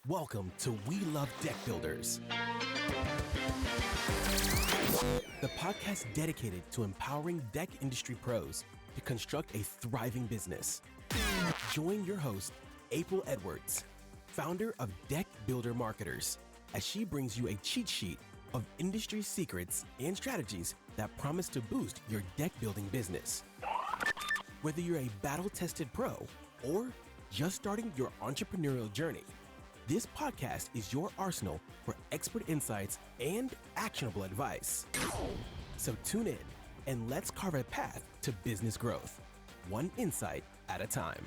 Welcome to We Love Deck Builders, the podcast dedicated to empowering deck industry pros to construct a thriving business. Join your host, April Edwards, founder of Deck Builder Marketers, as she brings you a cheat sheet of industry secrets and strategies that promise to boost your deck building business. Whether you're a battle-tested pro or just starting your entrepreneurial journey, this podcast is your arsenal for expert insights and actionable advice. So tune in and let's carve a path to business growth, one insight at a time.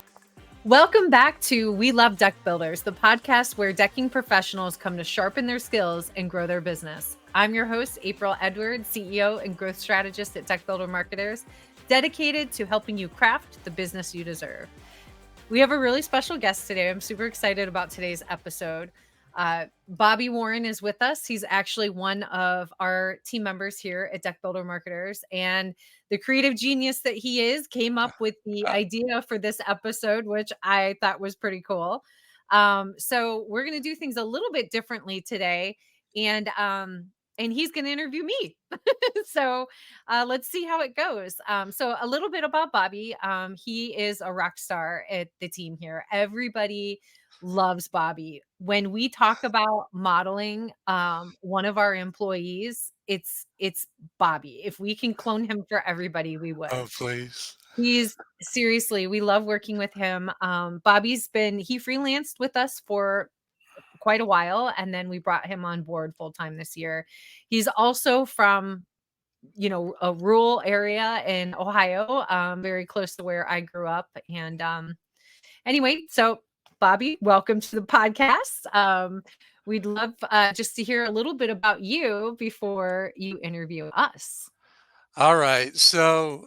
Welcome back to We Love Deck Builders, the podcast where decking professionals come to sharpen their skills and grow their business. I'm your host, April Edwards, CEO and growth strategist at Deck Builder Marketers, dedicated to helping you craft the business you deserve. We have a really special guest today. I'm super excited about today's episode. Bobby Warren is with us. He's actually one of our team members here at Deck Builder Marketers. And the creative genius that he is came up with the idea for this episode, which I thought was pretty cool. So we're going to do things a little bit differently today. And he's going to interview me. So let's see how it goes. So a little bit about Bobby. He is a rock star at the team here. Everybody loves Bobby. When we talk about modeling one of our employees, it's Bobby. If we can clone him for everybody, we would. Oh, please. He's seriously, we love working with him. He freelanced with us for quite a while, and then we brought him on board full time this year. He's also from a rural area in Ohio, very close to where I grew up. And anyway, so Bobby, welcome to the podcast. We'd love just to hear a little bit about you before you interview us. All right. So,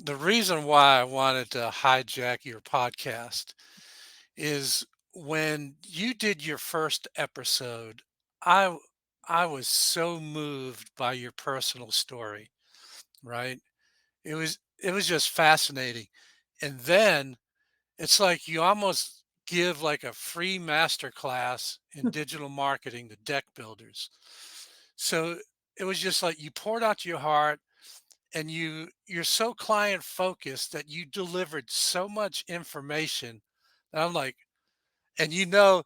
the reason why I wanted to hijack your podcast is when you did your first episode, I I was so moved by your personal story, right? It was just fascinating. And then it's like you almost give like a free master class in digital marketing to deck builders. So it was just like you poured out your heart and you're so client focused that you delivered so much information. And I'm like, and you know,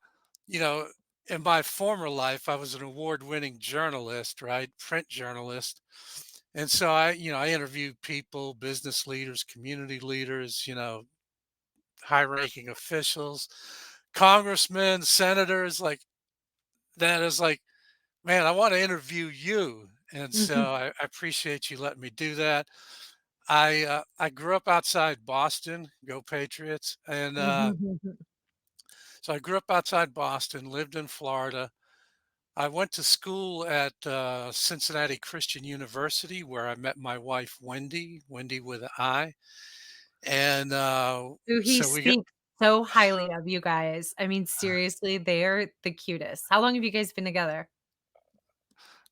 in my former life, I was an award-winning journalist, right? Print journalist. And so I interviewed people, business leaders, community leaders, high-ranking officials, congressmen, senators, like that is like, man, I want to interview you. And so I appreciate you letting me do that. I grew up outside Boston, go Patriots, and so I grew up outside Boston, lived in Florida. I went to school at Cincinnati Christian University, where I met my wife Wendy with an I, and He so we got speaks so highly of you guys. I mean, seriously, they're the cutest. How long have you guys been together?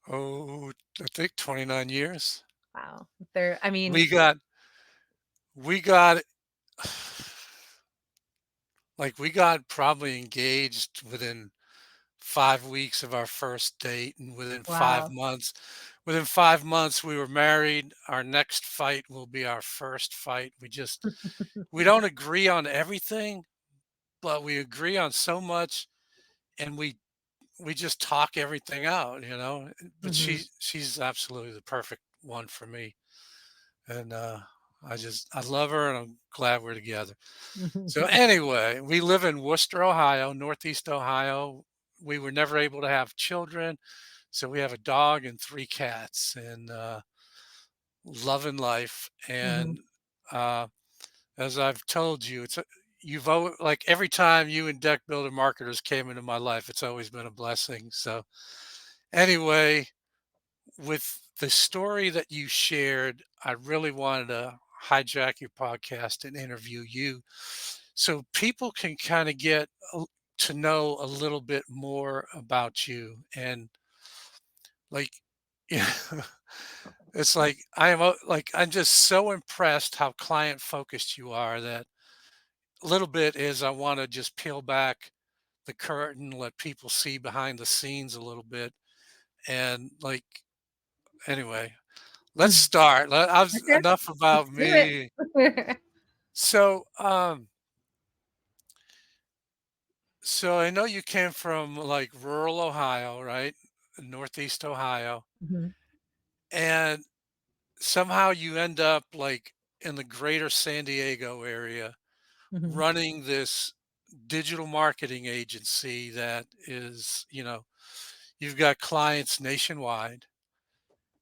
oh I think 29 years. Wow. They're, I mean, We got we got like we got probably engaged within 5 weeks of our first date, and wow. within 5 months we were married. Our next fight will be our first fight. We don't agree on everything, but we agree on so much, and we just talk everything out. But Mhm. she's absolutely the perfect one for me, and I love her, and I'm glad we're together. So anyway, we live in Worcester, Ohio, Northeast Ohio. We were never able to have children, so we have a dog and three cats, and loving life. Mhm. And uh, as I've told you, like every time you and Deck Builder Marketers came into my life, it's always been a blessing. So anyway, with the story that you shared, I really wanted to hijack your podcast and interview you so people can kind of get to know a little bit more about you. And like, yeah, it's like I'm just so impressed how client focused you are that a little bit is I want to just peel back the curtain, let people see behind the scenes a little bit. And like, anyway, let's Mm. start. Okay, Enough let's about do me. it. So, so I know you came from like rural Ohio, right? Northeast Ohio, Mhm, and somehow you end up like in the greater San Diego area mhm. running this digital marketing agency that is, you've got clients nationwide.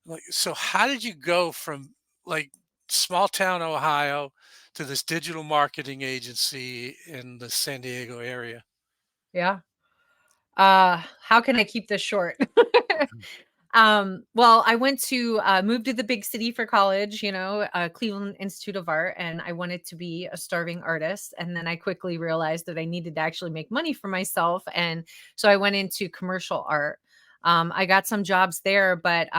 Like, so how did you go from like small town Ohio to this digital marketing agency in the San Diego area? Yeah. How can I keep this short? Well, I went to move to the big city for college, Cleveland Institute of Art, and I wanted to be a starving artist. And then I quickly realized that I needed to actually make money for myself. And so I went into commercial art. I got some jobs there, but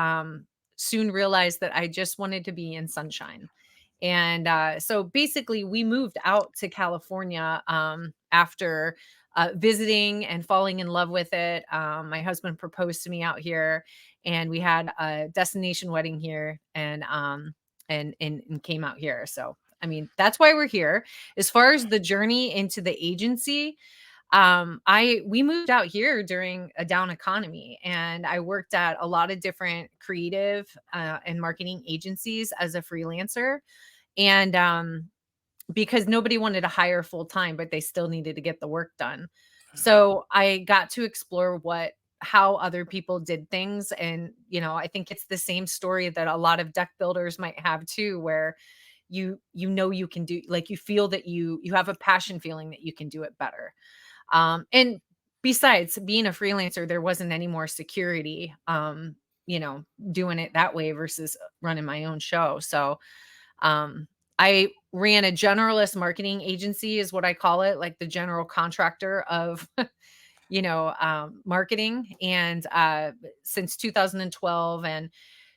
soon realized that I just wanted to be in sunshine. And so basically, we moved out to California after visiting and falling in love with it. My husband proposed to me out here, and we had a destination wedding here, and came out here. So I mean, that's why we're here. As far as the journey into the agency, I we moved out here during a down economy, and I worked at a lot of different creative and marketing agencies as a freelancer. And because nobody wanted to hire full time, but they still needed to get the work done. So I got to explore how other people did things. And, I think it's the same story that a lot of deck builders might have too, where you can do, like, you feel that you have a passion feeling that you can do it better. And besides being a freelancer, there wasn't any more security, you know, doing it that way versus running my own show. So um, I ran a generalist marketing agency is what I call it, like the general contractor of, marketing. And since 2012, and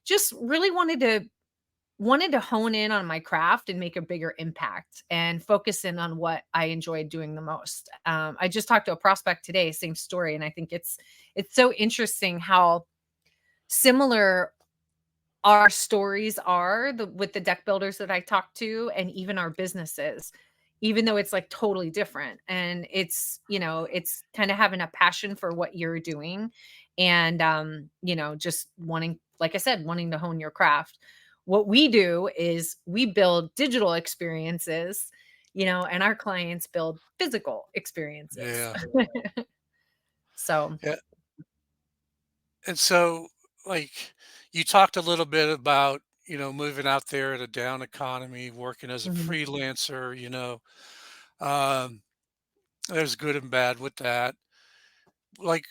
just really wanted to hone in on my craft and make a bigger impact and focus in on what I enjoyed doing the most. I just talked to a prospect today, same story, and I think it's so interesting how similar our stories are with the deck builders that I talk to, and even our businesses, even though it's like totally different. And it's kind of having a passion for what you're doing, and just wanting, like I said, wanting to hone your craft. What we do is we build digital experiences, and our clients build physical experiences. Yeah. So, Yeah. And so, like, you talked a little bit about, moving out there at a down economy, working as a mhm. freelancer, um, there's good and bad with that. Like,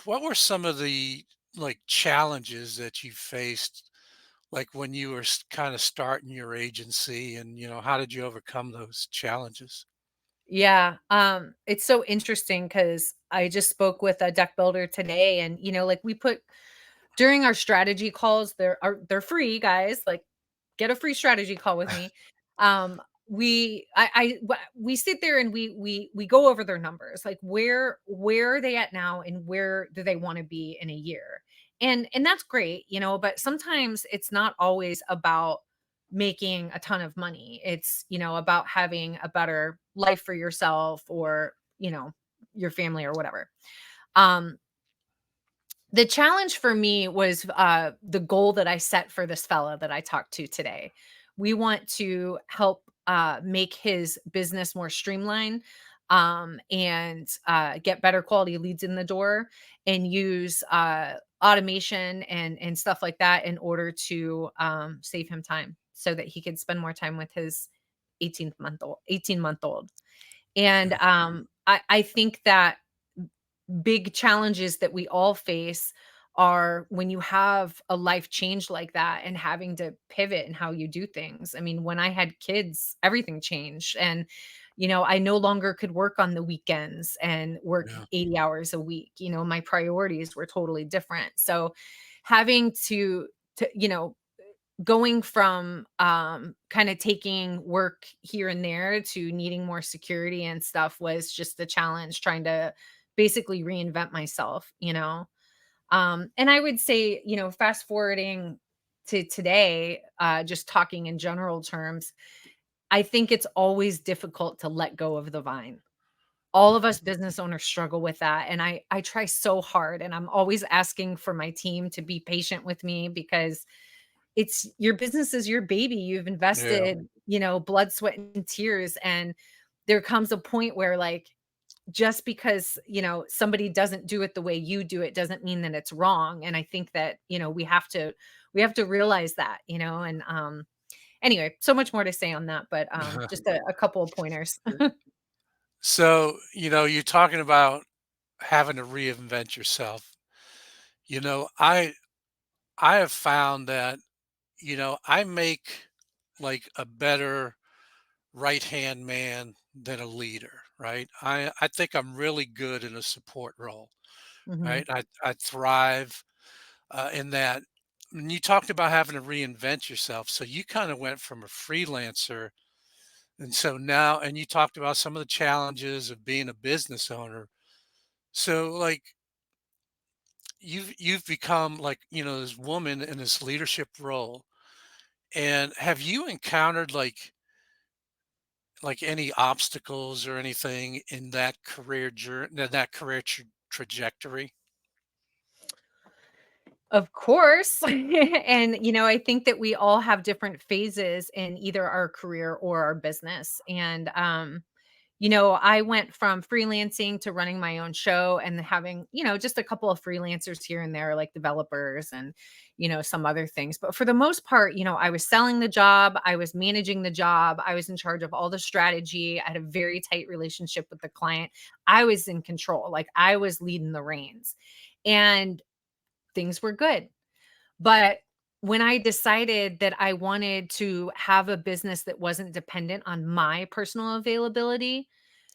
what were some of the like challenges that you faced, like when you were kind of starting your agency, and how did you overcome those challenges? Yeah, it's so interesting because I just spoke with a deck builder today, and like we put during our strategy calls, they're free, guys. Like, get a free strategy call with me. We sit there and we go over their numbers, like where are they at now and where do they want to be in a year. And that's great, but sometimes it's not always about making a ton of money. It's, about having a better life for yourself, or, your family or whatever. Um the challenge for me was the goal that I set for this fella that I talked to today. We want to help make his business more streamlined, and get better quality leads in the door, and use automation and stuff like that in order to save him time so that he could spend more time with his 18-month old. And Yeah. I think that big challenges that we all face are when you have a life change like that and having to pivot in how you do things. I mean, when I had kids, everything changed. And, I no longer could work on the weekends and work Yeah. 80 hours a week. My priorities were totally different. So having to going from kind of taking work here and there to needing more security and stuff was just a challenge, trying to basically reinvent myself, and I would say, fast forwarding to today, just talking in general terms, I think it's always difficult to let go of the vine. All of us business owners struggle with that, and I try so hard, and I'm always asking for my team to be patient with me because it's your business is your baby. You've Yeah. invested, blood, sweat, and tears, and there comes a point where, like, just because, somebody doesn't do it the way you do it doesn't mean that it's wrong, and I think that, we have to realize that, and, anyway, so much more to say on that, but, just a couple of pointers. So, you're talking about having to reinvent yourself. I have found that, I make like a better right-hand man than a leader, right? I think I'm really good in a support role, Mhm. right? I thrive in that. When you talked about having to reinvent yourself, so you kind of went from a freelancer, and so now, and you talked about some of the challenges of being a business owner. So, like, you've become like, this woman in this leadership role. And have you encountered like any obstacles or anything in that career journey, that career trajectory? Of course. And, I think that we all have different phases in either our career or our business. And, I went from freelancing to running my own show and having, just a couple of freelancers here and there, like developers and, some other things. But for the most part, I was selling the job, I was managing the job, I was in charge of all the strategy. I had a very tight relationship with the client. I was in control, like I was leading the reins. And things were good. But when I decided that I wanted to have a business that wasn't dependent on my personal availability,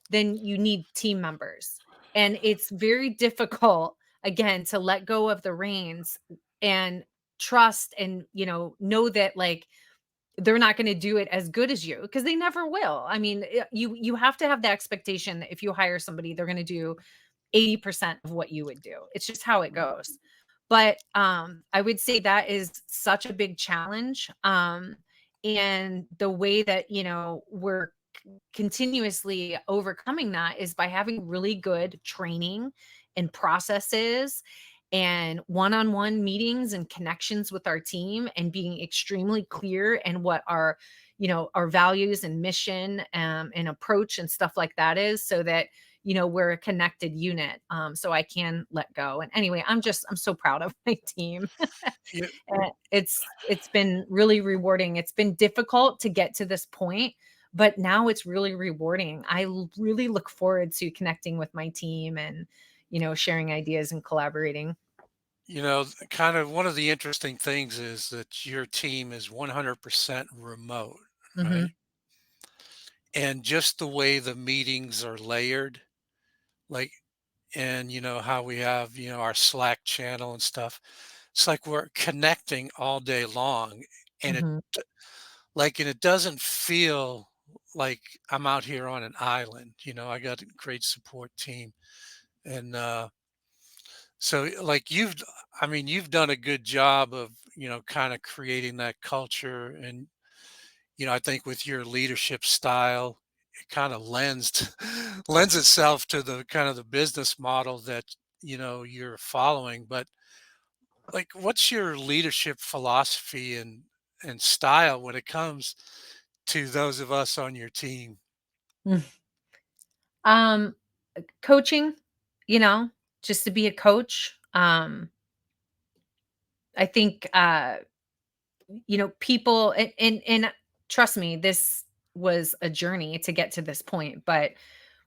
then you need team members. And it's very difficult, again, to let go of the reins and trust and, know that, like, they're not going to do it as good as you because they never will. I mean, you have to have the expectation that if you hire somebody, they're going to do 80% of what you would do. It's just how it goes. But, I would say that is such a big challenge, and the way that, we're continuously overcoming that is by having really good training and processes and one-on-one meetings and connections with our team and being extremely clear in what our values and mission, and approach and stuff like that is so that we're a connected unit, so I can let go. And anyway, I'm so proud of my team. Yeah, It's been really rewarding. It's been difficult to get to this point, but now it's really rewarding. Really look forward to connecting with my team and, sharing ideas and collaborating. kind of one of the interesting things is that your team is 100% remote, right? Mhm. And just the way the meetings are layered, like, and how we have, our Slack channel and stuff. It's like we're connecting all day long, and Mhm. it doesn't feel like I'm out here on an island. I got a great support team. And so, like, I mean, you've done a good job of, kind of creating that culture. And, I think with your leadership style, it kind of lends itself to the kind of the business model that, you're following. But, like, what's your leadership philosophy and style when it comes to those of us on your team? Mm. Um, Coaching, you know, just to be a coach. I think, people and trust me, this was a journey to get to this point, but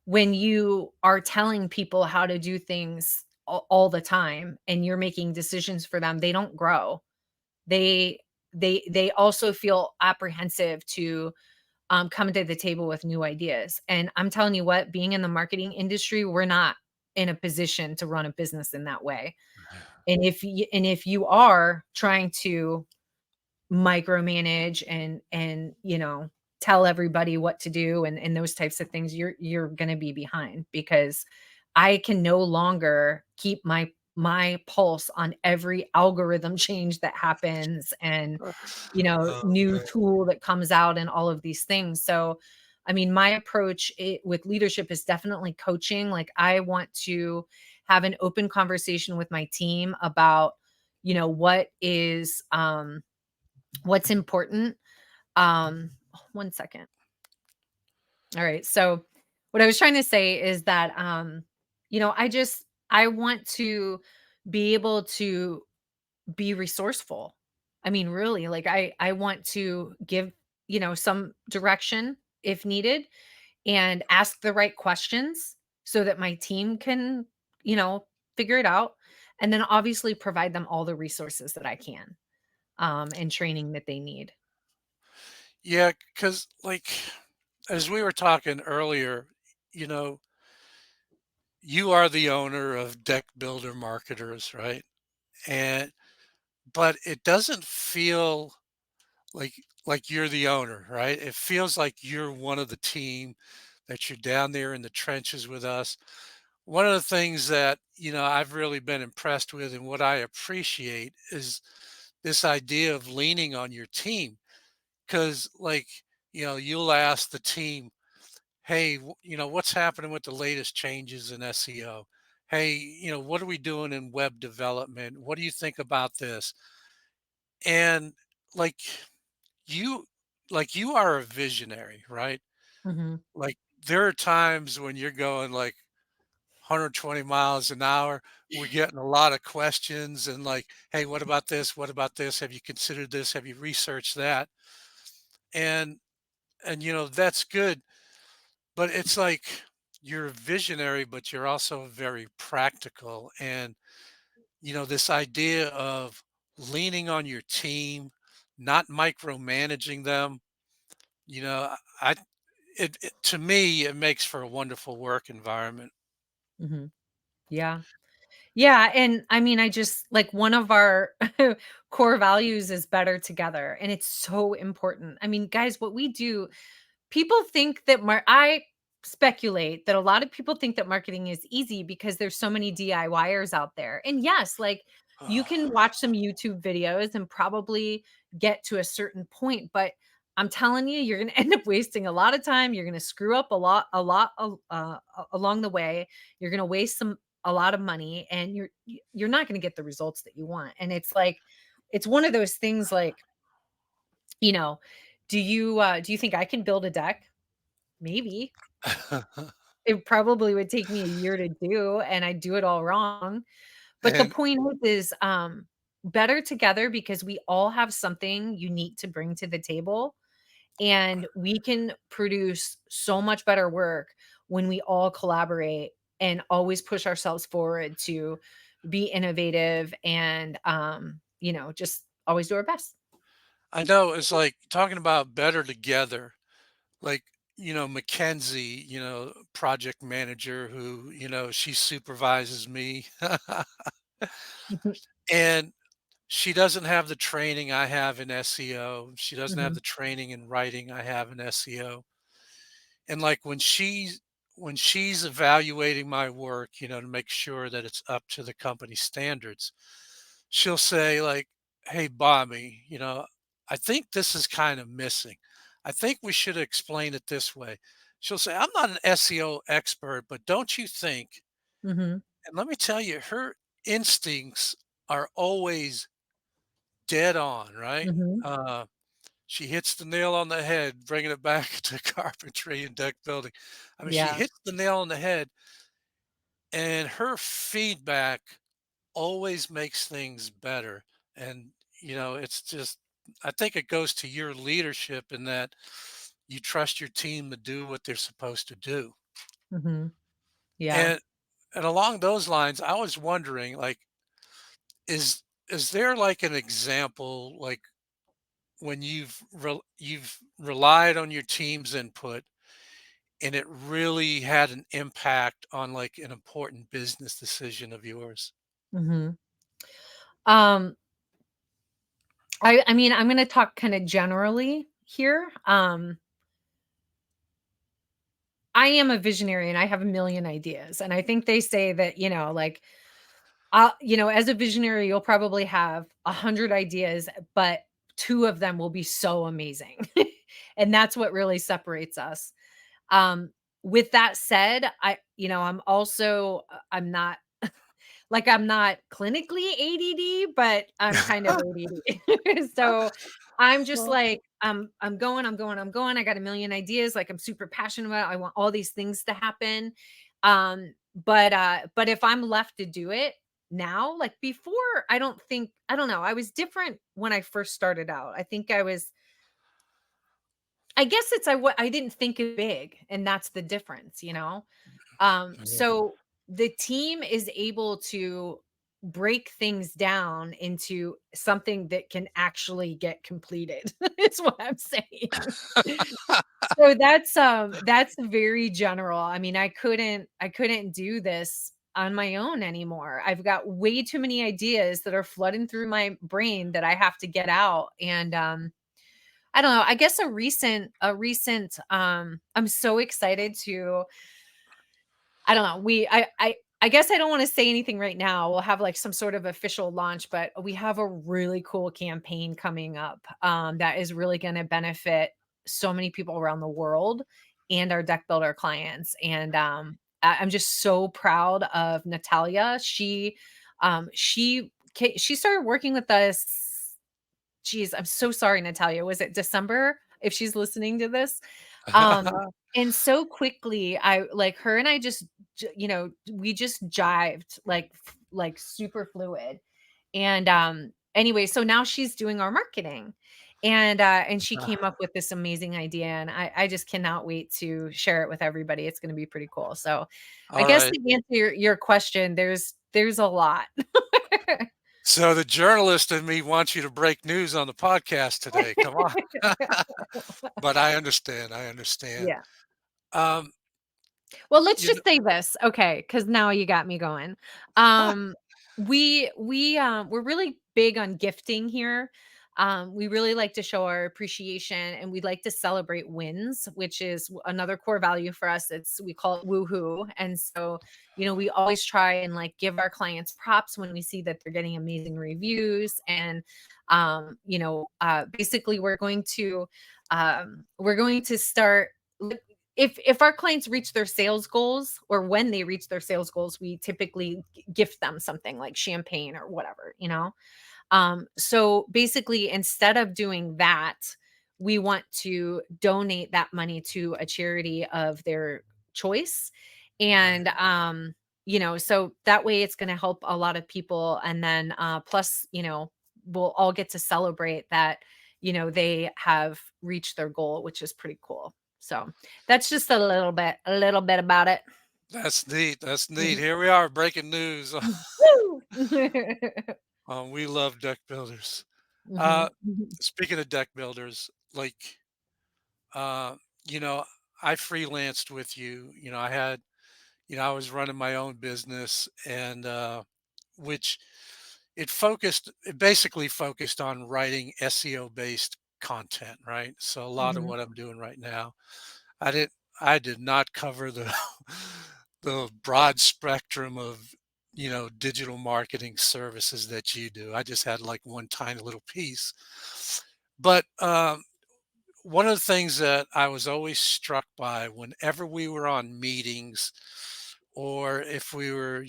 when you are telling people how to do things all the time and you're making decisions for them, they don't grow. They they also feel apprehensive to come to the table with new ideas. And I'm telling you what, being in the marketing industry, we're not in a position to run a business in that way. And if you are trying to micromanage and tell everybody what to do and those types of things, you're going to be behind, because I can no longer keep my pulse on every algorithm change that happens, and Oh, new man. tool that comes out and all of these things. So I mean, my approach with leadership is definitely coaching. Like, I want to have an open conversation with my team about what is what's important. One second. All right. So what I was trying to say is that I want to be able to be resourceful. I mean, really, like, I want to give, some direction if needed, and ask the right questions so that my team can, you know, figure it out, and then obviously provide them all the resources that I can, and training that they need. Yeah, because like as we were talking earlier, you know, you are the owner of Deck Builder Marketers, right? And but it doesn't feel like you're the owner, right? It feels like you're one of the team, that you're down there in the trenches with us. One of the things that, I've really been impressed with and what I appreciate is this idea of leaning on your team. Because, like, you'll ask the team, hey, what's happening with the latest changes in SEO? Hey, what are we doing in web development? What do you think about this? And like you, you are a visionary, right? Mhm. Like, there are times when you're going like 120 miles an hour. We're getting a lot of questions and like, hey, what about this? What about this? Have you considered this? Have you researched that? And that's good. But it's like you're a visionary, but you're also very practical. And, this idea of leaning on your team, not micromanaging them, I to me, it makes for a wonderful work environment. Mhm. Yeah. Yeah, and I mean, I just like, one of our core values is better together, and it's so important. I mean, guys, what we do, people think that I speculate that a lot of people think that marketing is easy because there's so many DIYers out there. And yes, like, you can watch some YouTube videos and probably get to a certain point, but I'm telling you, you're going to end up wasting a lot of time. You're going to screw up along the way. You're going to waste a lot of money, and you're not going to get the results that you want. And it's like, it's one of those things, like, you know, do you think I can build a deck? Maybe. It probably would take me a year to do, and I do it all wrong. But the And point is, better together, because we all have something unique to bring to the table, and we can produce so much better work when we all collaborate and always push ourselves forward to be innovative, and just always do our best. I know it's like talking about better together. Like, Mackenzie, project manager who, she supervises me. And she doesn't have the training I have in SEO. She doesn't have Mhm, the training in writing I have in SEO. And like when she's evaluating my work, to make sure that it's up to the company standards, she'll say like, "Hey, Bobby, I think this is kind of missing. I think we should explain it this way." She'll say, "I'm not an SEO expert, but don't you think?" mhm, And let me tell you, her instincts are always dead on, right? mhm. She hits the nail on the head, bringing it back to carpentry and deck building. I mean, she Yeah. hits the nail on the head, and her feedback always makes things better. And, it's just, I think it goes to your leadership in that you trust your team to do what they're supposed to do. Mhm. Yeah. And and along those lines, I was wondering, like, is there like an example, like when you've relied on your team's input and it really had an impact on like an important business decision of yours? Mhm. Um, I mean, I'm gonna talk kinda generally here. I am a visionary and I have a million ideas, and I think they say that, like, as a visionary, you'll probably have 100 ideas, but 2 of them will be so amazing. And that's what really separates us. Um, with that said, I'm also I'm not like, I'm not clinically ADD, but I'm kind of ADD. So, I'm just Well, like, I'm going, I'm going, I'm going. I got a million ideas, like, I'm super passionate about. I want all these things to happen. But if I'm left to do it now, like before, I don't know. I was different when I first started out. I guess I didn't think it big, and that's the difference. yeah. So the team is able to break things down into something that can actually get completed. Is what I'm saying. So that's very general. I mean, I couldn't do this on my own anymore. I've got way too many ideas that are flooding through my brain that I have to get out. And I don't know. I guess I'm so excited to I don't know. I guess I don't want to say anything right now. We'll have like some sort of official launch, but we have a really cool campaign coming up that is really going to benefit so many people around the world and our deck builder clients. And I'm just so proud of Natalia. She started working with us. Geez, I'm so sorry, Natalia. Was it December? If she's listening to this, and so quickly, I like her and I just, we just jived like super fluid. And anyway, so now she's doing our marketing, and she came up with this amazing idea, and I just cannot wait to share it with everybody. It's going to be pretty cool. So, I All guess right. to answer your question, there's a lot. So the journalist in me wants you to break news on the podcast today. Come on. But I understand. I understand. Yeah. Um, Well, let's you know, just say this, okay? Because now you got me going. Um, we're really big on gifting here. We really like to show our appreciation, and we like to celebrate wins, which is another core value for us. We call it woohoo. And so, we always try and like give our clients props when we see that they're getting amazing reviews. And basically we're going to start if our clients reach their sales goals, or when they reach their sales goals, we typically gift them something like champagne or whatever. So basically, instead of doing that, we want to donate that money to a charity of their choice. right. And so that way it's going to help a lot of people. And then plus, we'll all get to celebrate that, they have reached their goal, which is pretty cool. So that's just a little bit about it. That's neat. That's neat. Mhm. Here we are breaking news. Woo! We love deck builders. Uh, Mhm, mhm, speaking of deck builders, like, uh, you know, I freelanced with you. I was running my own business, and which it basically focused on writing SEO based content, right? So a lot of mhm, what I'm doing right now, I did I did not cover the the broad spectrum of digital marketing services that you do. I just had like one tiny little piece. But one of the things that I was always struck by whenever we were on meetings, or if we were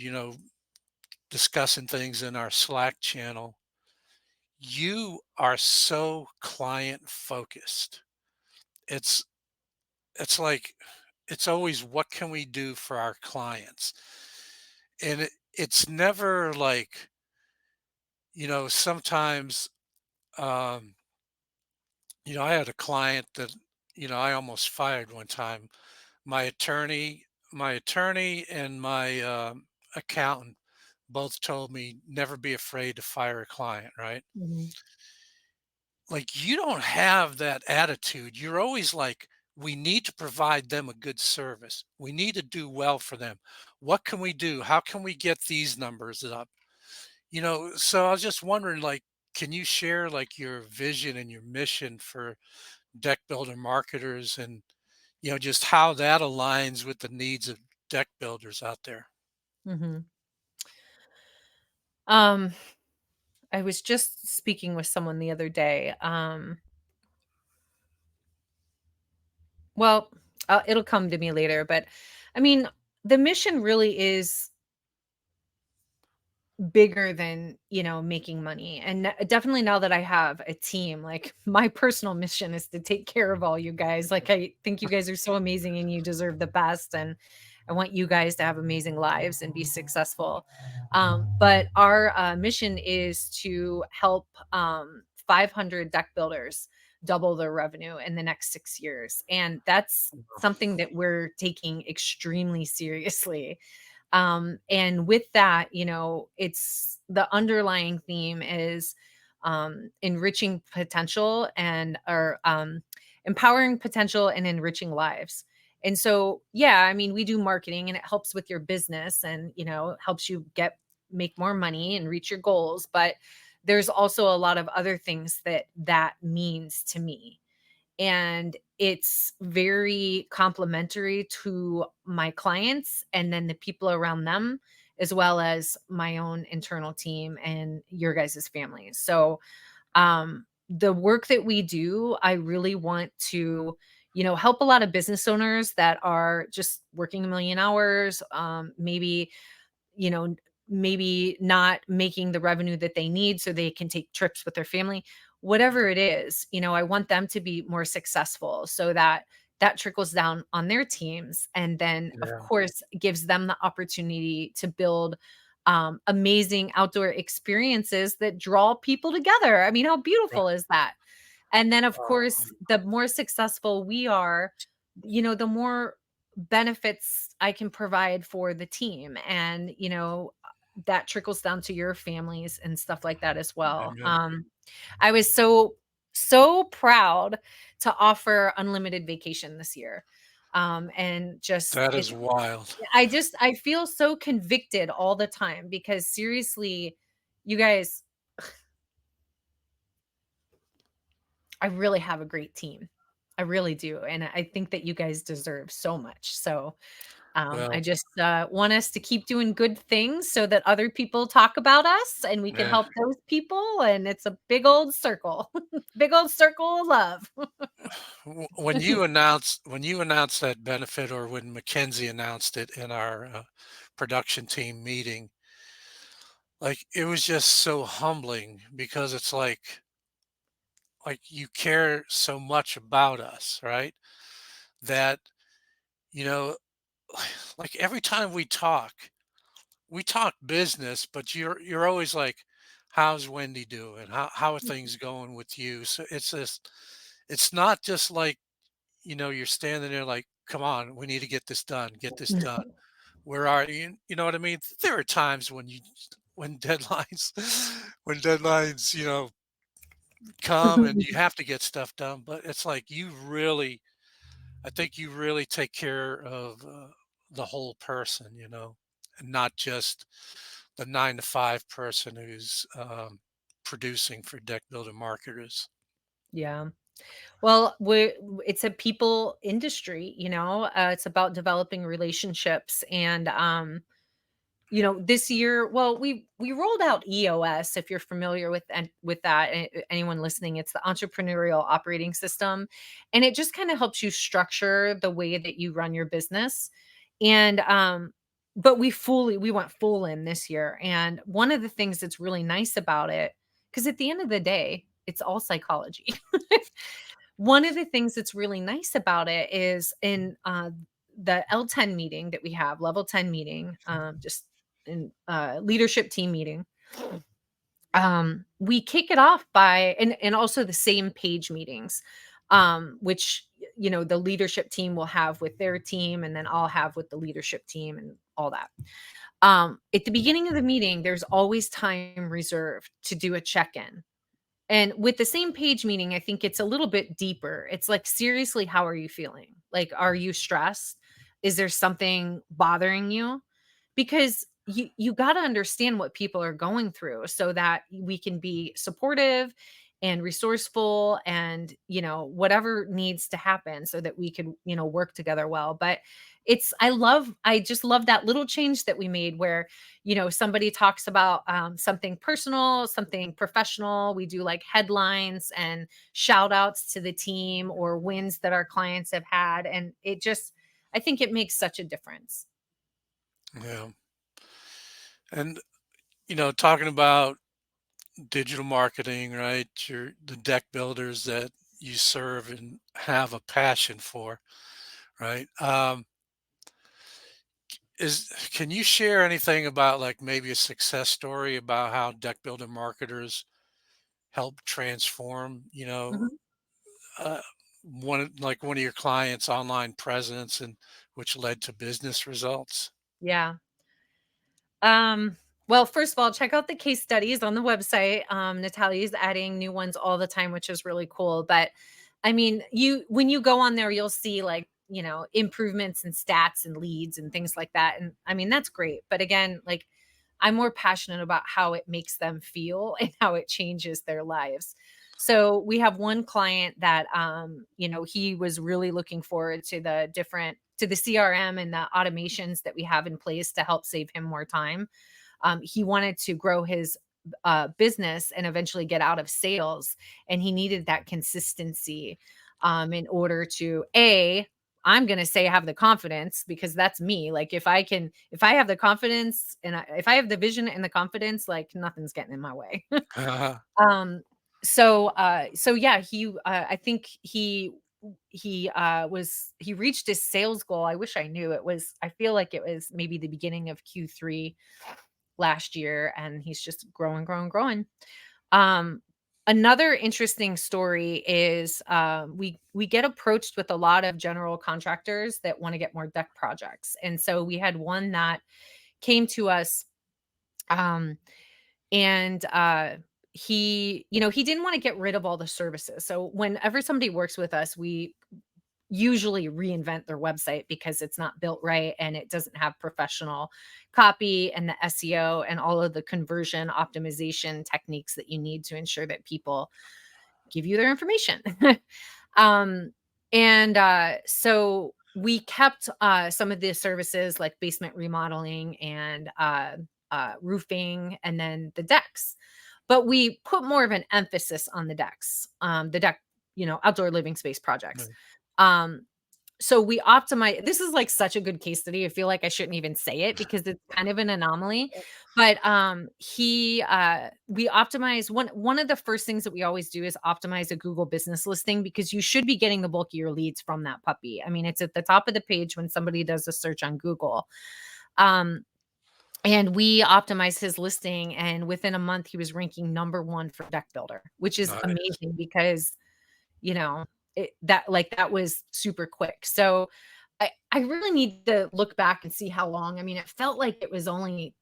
discussing things in our Slack channel, you are so client focused. It's it's like it's always, what can we do for our clients? And it's never like, sometimes, um, I had a client that, I almost fired one time. My attorney, and my accountant both told me never be afraid to fire a client, right? mhm. Like, you don't have that attitude. You're always like, we need to provide them a good service. We need to do well for them. What can we do? How can we get these numbers up? So I was just wondering, like, can you share like your vision and your mission for deck builder marketers and just how that aligns with the needs of deck builders out there? Mhm. Um, I was just speaking with someone the other day. Well, it'll come to me later, but I mean, the mission really is bigger than, making money. And definitely now that I have a team, like my personal mission is to take care of all you guys. Like I think you guys are so amazing and you deserve the best. And I want you guys to have amazing lives and be successful. But our mission is to help 500 deck builders double their revenue in the next 6 years. And that's something that we're taking extremely seriously. And with that, it's the underlying theme is enriching potential and or empowering potential and enriching lives. And so, yeah, I mean, we do marketing and it helps with your business and, helps you make more money and reach your goals. But there's also a lot of other things that means to me, and it's very complementary to my clients and then the people around them, as well as my own internal team and your guys' families. So the work that we do, I really want to, help a lot of business owners that are just working a million hours, you know, maybe not making the revenue that they need so they can take trips with their family. Whatever it is, I want them to be more successful so that that trickles down on their teams. And then, of Yeah. course, gives them the opportunity to build amazing outdoor experiences that draw people together. I mean, how Right. beautiful is that? And then, of Oh, course, the more successful we are, the more benefits I can provide for the team. And, that trickles down to your families and stuff like that as well. amen. I was so proud to offer unlimited vacation this year. And just That is it's wild. I feel so convicted all the time because seriously, you guys, I really have a great team. I really do. And I think that you guys deserve so much. So I Well, just want us to keep doing good things so that other people talk about us and we can yeah. help those people. And it's a big old circle, big old circle of love. When you announced that benefit, or when Mackenzie announced it in our production team meeting, like it was just so humbling because it's like you care so much about us, right? That you know, like every time we talk business, but you're always like, "How's Wendy doing? How are things going with you?" So it's not just like you're standing there like, "Come on, we need to get this done. Where are you?" You know what I mean? There are times when deadlines when deadlines come and you have to get stuff done, but it's like I think you really take care of the whole person, and not just the 9 to 5 person who's producing for deck builder marketers. Yeah. Well, it's a people industry, it's about developing relationships. And this year, well, we rolled out EOS. If you're familiar with that, anyone listening, it's the entrepreneurial operating system, and it just kind of helps you structure the way that you run your business. And but we went full in this year, and one of the things that's really nice about it, because at the end of the day, it's all psychology. One of the things that's really nice about it is in the L10 meeting that we have, level 10 meeting, just in leadership team meeting. We kick it off by and also the same page meetings, which the leadership team will have with their team, and then I'll have with the leadership team and all that. At the beginning of the meeting, there's always time reserved to do a check-in. And with the same page meeting, I think it's a little bit deeper. It's like, seriously, how are you feeling? Like, are you stressed? Is there something bothering you? Because you got to understand what people are going through so that we can be supportive and resourceful and whatever needs to happen so that we could work together well. But I just love that little change that we made where somebody talks about something personal, something professional. We do like headlines and shout outs to the team or wins that our clients have had, and I think it makes such a difference. Yeah. And talking about digital marketing, right? The deck builders that you serve and have a passion for, right? Is Can you share anything about like maybe a success story about how deck builder marketers help transform, Mhm. uh, one of your clients' online presence and which led to business results? Yeah. Um, well, first of all, check out the case studies on the website. Natalia's adding new ones all the time, which is really cool. But I mean, when you go on there, you'll see like, improvements and stats and leads and things like that. And I mean, that's great. But again, like I'm more passionate about how it makes them feel and how it changes their lives. So we have one client that he was really looking forward to the CRM and the automations that we have in place to help save him more time. He wanted to grow his business and eventually get out of sales, and he needed that consistency in order to I'm going to say have the confidence, because that's me. Like if I have the confidence and if I have the vision and the confidence, like nothing's getting in my way. um so yeah, I think he reached his sales goal. I wish I knew. I feel like it was maybe the beginning of Q3 last year, and he's just growing, growing, growing. Um, Another interesting story is we get approached with a lot of general contractors that want to get more deck projects, and so we had one that came to us, um, and he didn't want to get rid of all the services. So whenever somebody works with us, we usually reinvent their website because it's not built right and it doesn't have professional copy and the SEO and all of the conversion optimization techniques that you need to ensure that people give you their information. um, so we kept some of the services like basement remodeling and roofing and then the decks. But we put more of an emphasis on the decks, the deck, outdoor living space projects. Right. Um, so we optimize. This is like such a good case study. I feel like I shouldn't even say it because it's kind of an anomaly. But we optimize. One of the first things that we always do is optimize a Google business listing, because you should be getting the bulk of your leads from that puppy. I mean, it's at the top of the page when somebody does a search on Google. Um, and we optimized his listing, and within a month he was ranking number 1 for deck builder, which is Nice. amazing because you know, that was super quick. So I really need to look back and see how long. I mean, it felt like it was only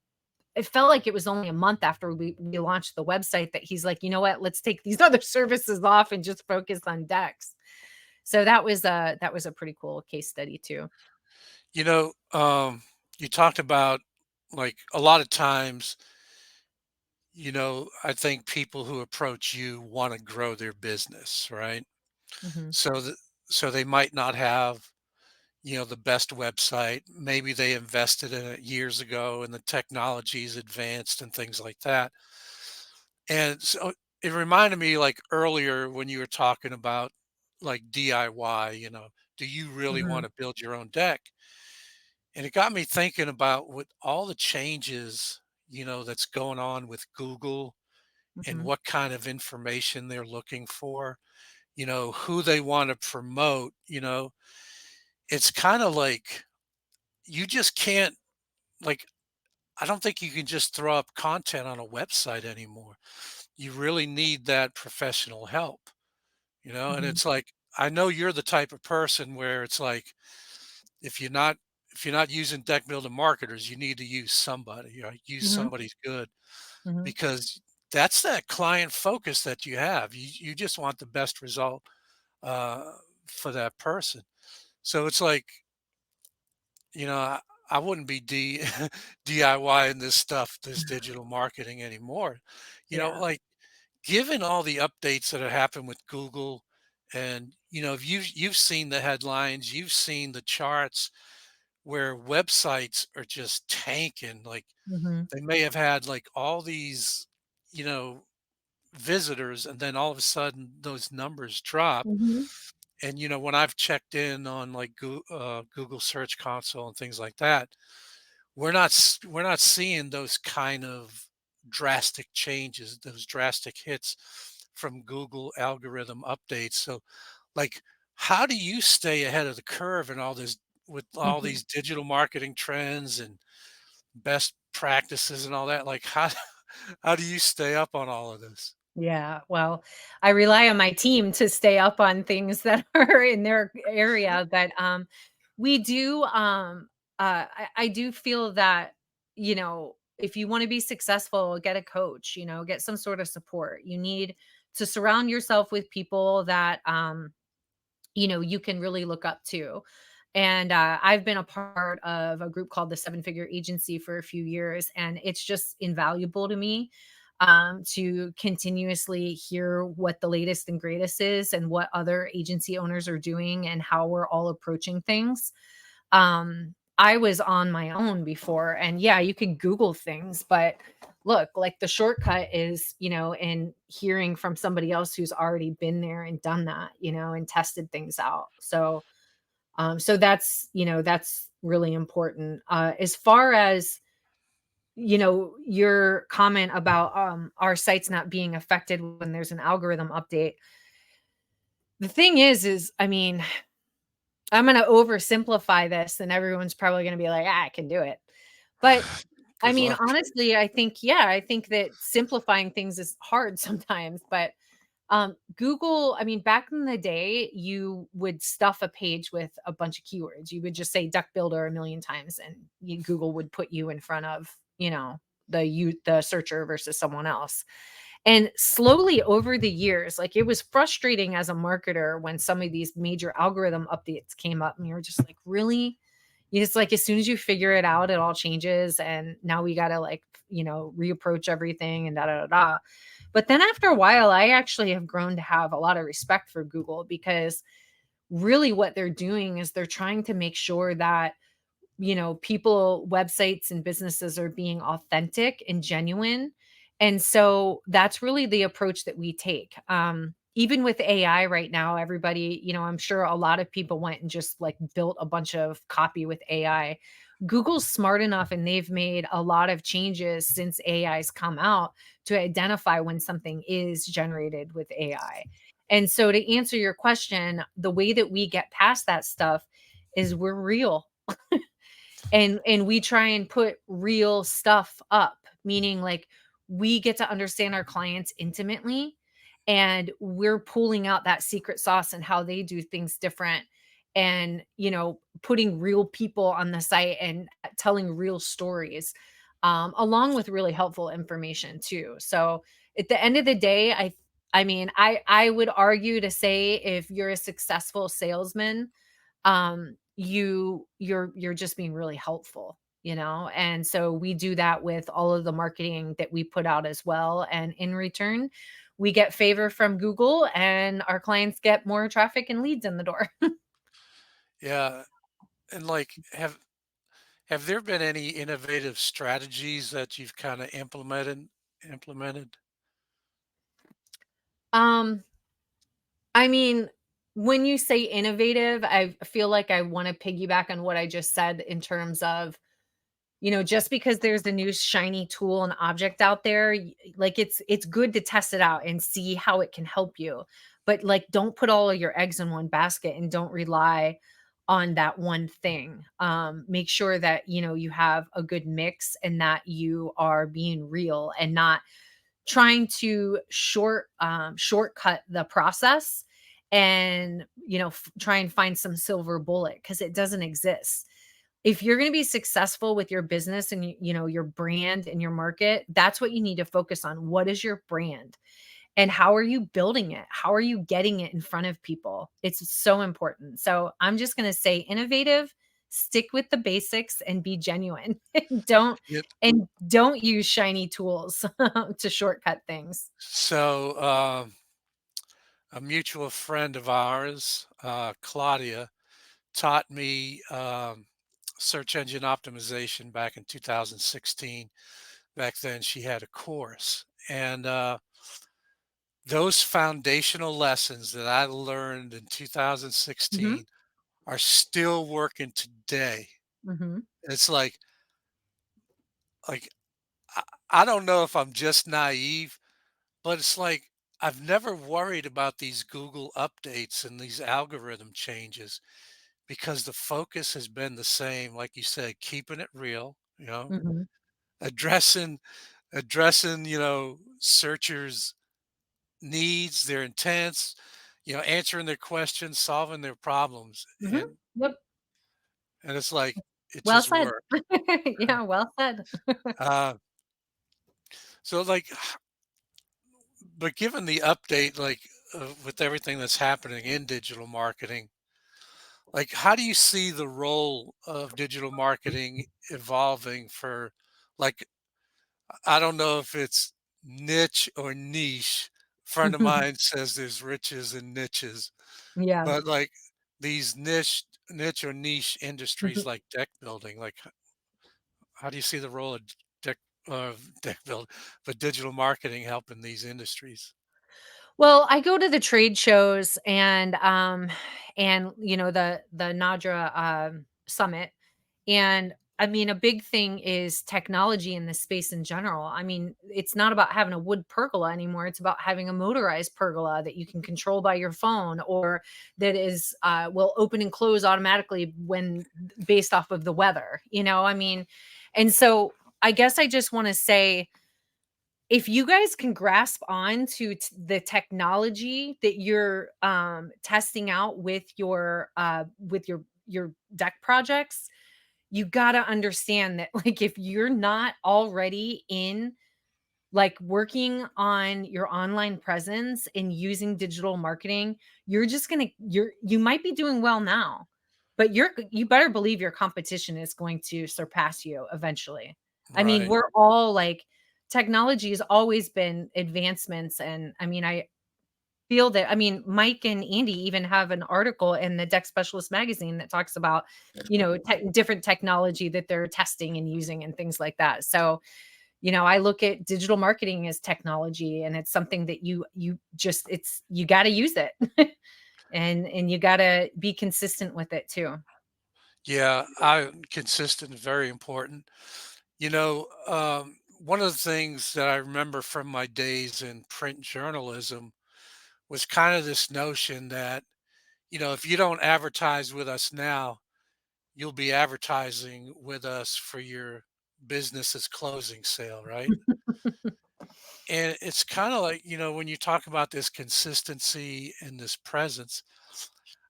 a month after we launched the website that he's like, you know what, let's take these other services off and just focus on decks. So that was a pretty cool case study too. You know, you talked about like a lot of times, I think people who approach you want to grow their business, right? Hmm. So that so they might not have, the best website. Maybe they invested in it years ago and the technology's advanced and things like that. And so it reminded me like earlier when you were talking about like DIY, do you really Hmm. want to build your own deck? And it got me thinking about with all the changes, that's going on with Google and Hmm. what kind of information they're looking for, who they want to promote, it's kind of like you just can't, like, I don't think you can just throw up content on a website anymore. You really need that professional help, and Hmm. it's like, I know you're the type of person where it's like, if you're not if you're not using deck builder marketers, you need to use somebody, use Hmm. somebody's good, Hmm. because that's that client focus that you have. You just want the best result uh, for that person. So it's like, you know, I, I wouldn't be DIYing this stuff, this digital marketing anymore. Yeah. Like given all the updates that have happened with Google, and if you've seen the headlines, you've seen the charts where websites are just tanking. Like Mhm. they may have had like all these, you know, visitors, and then all of a sudden those numbers drop. Mhm. And when I've checked in on like Google Search Console and things like that, we're not seeing those kind of drastic changes, those drastic hits from Google algorithm updates. So, like, how do you stay ahead of the curve and all this with all Mhm. these digital marketing trends and best practices and all that? Like, how how do you stay up on all of this? Yeah, well, I rely on my team to stay up on things that are in their area, but, we do, I do feel that, if you wanna be successful, get a coach, get some sort of support. You need to surround yourself with people that, you can really look up to. And I've been a part of a group called the Seven Figure Agency for a few years, and it's just invaluable to me to continuously hear what the latest and greatest is and what other agency owners are doing and how we're all approaching things. I was on my own before, and yeah, you could Google things, but look, like the shortcut is, in hearing from somebody else who's already been there and done that, and tested things out. So that's really important. As far as, your comment about our sites not being affected when there's an algorithm update. The thing is, I mean, I'm going to oversimplify this and everyone's probably going to be like, I can do it. But I Good mean, luck. honestly, I think that simplifying things is hard sometimes, but Google, I mean, back in the day, you would stuff a page with a bunch of keywords. You would just say duck builder a million times and Google would put you in front of, the searcher versus someone else. And slowly over the years, like it was frustrating as a marketer when some of these major algorithm updates came up and you're just like, really? It's like as soon as you figure it out, it all changes. And now we got to like, reapproach everything and da da da da. But then after a while, I actually have grown to have a lot of respect for Google because really what they're doing is they're trying to make sure that people, websites, and businesses are being authentic and genuine. And so that's really the approach that we take. Even with AI right now, everybody, I'm sure a lot of people went and just like built a bunch of copy with AI. Google's smart enough and they've made a lot of changes since AI's come out to identify when something is generated with AI. And so to answer your question, the way that we get past that stuff is we're real and we try and put real stuff up, meaning like we get to understand our clients intimately and we're pulling out that secret sauce and how they do things different, and putting real people on the site and telling real stories, along with really helpful information too. So at the end of the day, I mean I would argue to say if you're a successful salesman, you're just being really helpful, and so we do that with all of the marketing that we put out as well, and in return we get favor from Google and our clients get more traffic and leads in the door. Yeah, and like have there been any innovative strategies that you've kind of implemented? um I mean, when you say innovative, I feel like I want to piggyback on what I just said in terms of, just because there's a new shiny tool and object out there, like it's good to test it out and see how it can help you. But like don't put all of your eggs in one basket and don't rely on that one thing. Make sure that you have a good mix and that you are being real and not trying to shortcut the process and try and find some silver bullet because it doesn't exist. If you're going to be successful with your business and your brand and your market, that's what you need to focus on. What is your brand and how are you building it? How are you getting it in front of people? It's so important. So I'm just going to say innovative, Stick with the basics and be genuine. Don't It, and don't use shiny tools to shortcut things. so a mutual friend of ours, Claudia, taught me search engine optimization back in 2016. Back then, she had a course, and those foundational lessons that I learned in Mhm, 2016 are still working today. mhm, It's like I, I don't know if I'm just naive, but it's like I've never worried about these Google updates and these algorithm changes because the focus has been the same. Like you said, keeping it real, mhm, addressing addressing, searchers' needs, their intents, answering their questions, solving their problems. mhm. And Yep. it's like it Well just said. worked. Yeah, well said. Uh, so like, but given the update, like with everything that's happening in digital marketing, like how do you see the role of digital marketing evolving for, like, I don't know if it's niche or niche. Friend of mine says there's riches and niches, Yeah. but like these niche or niche industries like deck building, like how do you see the role of deck deck build, but digital marketing helping these industries? Well, I go to the trade shows and the Nadra summit. And I mean, a big thing is technology in this space in general. I mean, it's not about having a wood pergola anymore. It's about having a motorized pergola that you can control by your phone, or that is will open and close automatically when based off of the weather. I mean, and so I guess I just want to say, if you guys can grasp on to the technology that you're testing out with your deck projects, you got to understand that, like, if you're not already in, like, working on your online presence and using digital marketing, you might be doing well now, but you better believe your competition is going to surpass you eventually. I mean, Right. we're all like, technology has always been advancements. And I mean, I feel that, I mean, Mike and Andy even have an article in the Deck Specialist magazine that talks about, different technology that they're testing and using and things like that. So, I look at digital marketing as technology, and it's something that you got to use it. And you got to be consistent with it too. Yeah, I consistent is very important. One of the things that I remember from my days in print journalism was kind of this notion that, if you don't advertise with us now, you'll be advertising with us for your business's closing sale, right? And it's kind of like, when you talk about this consistency and this presence,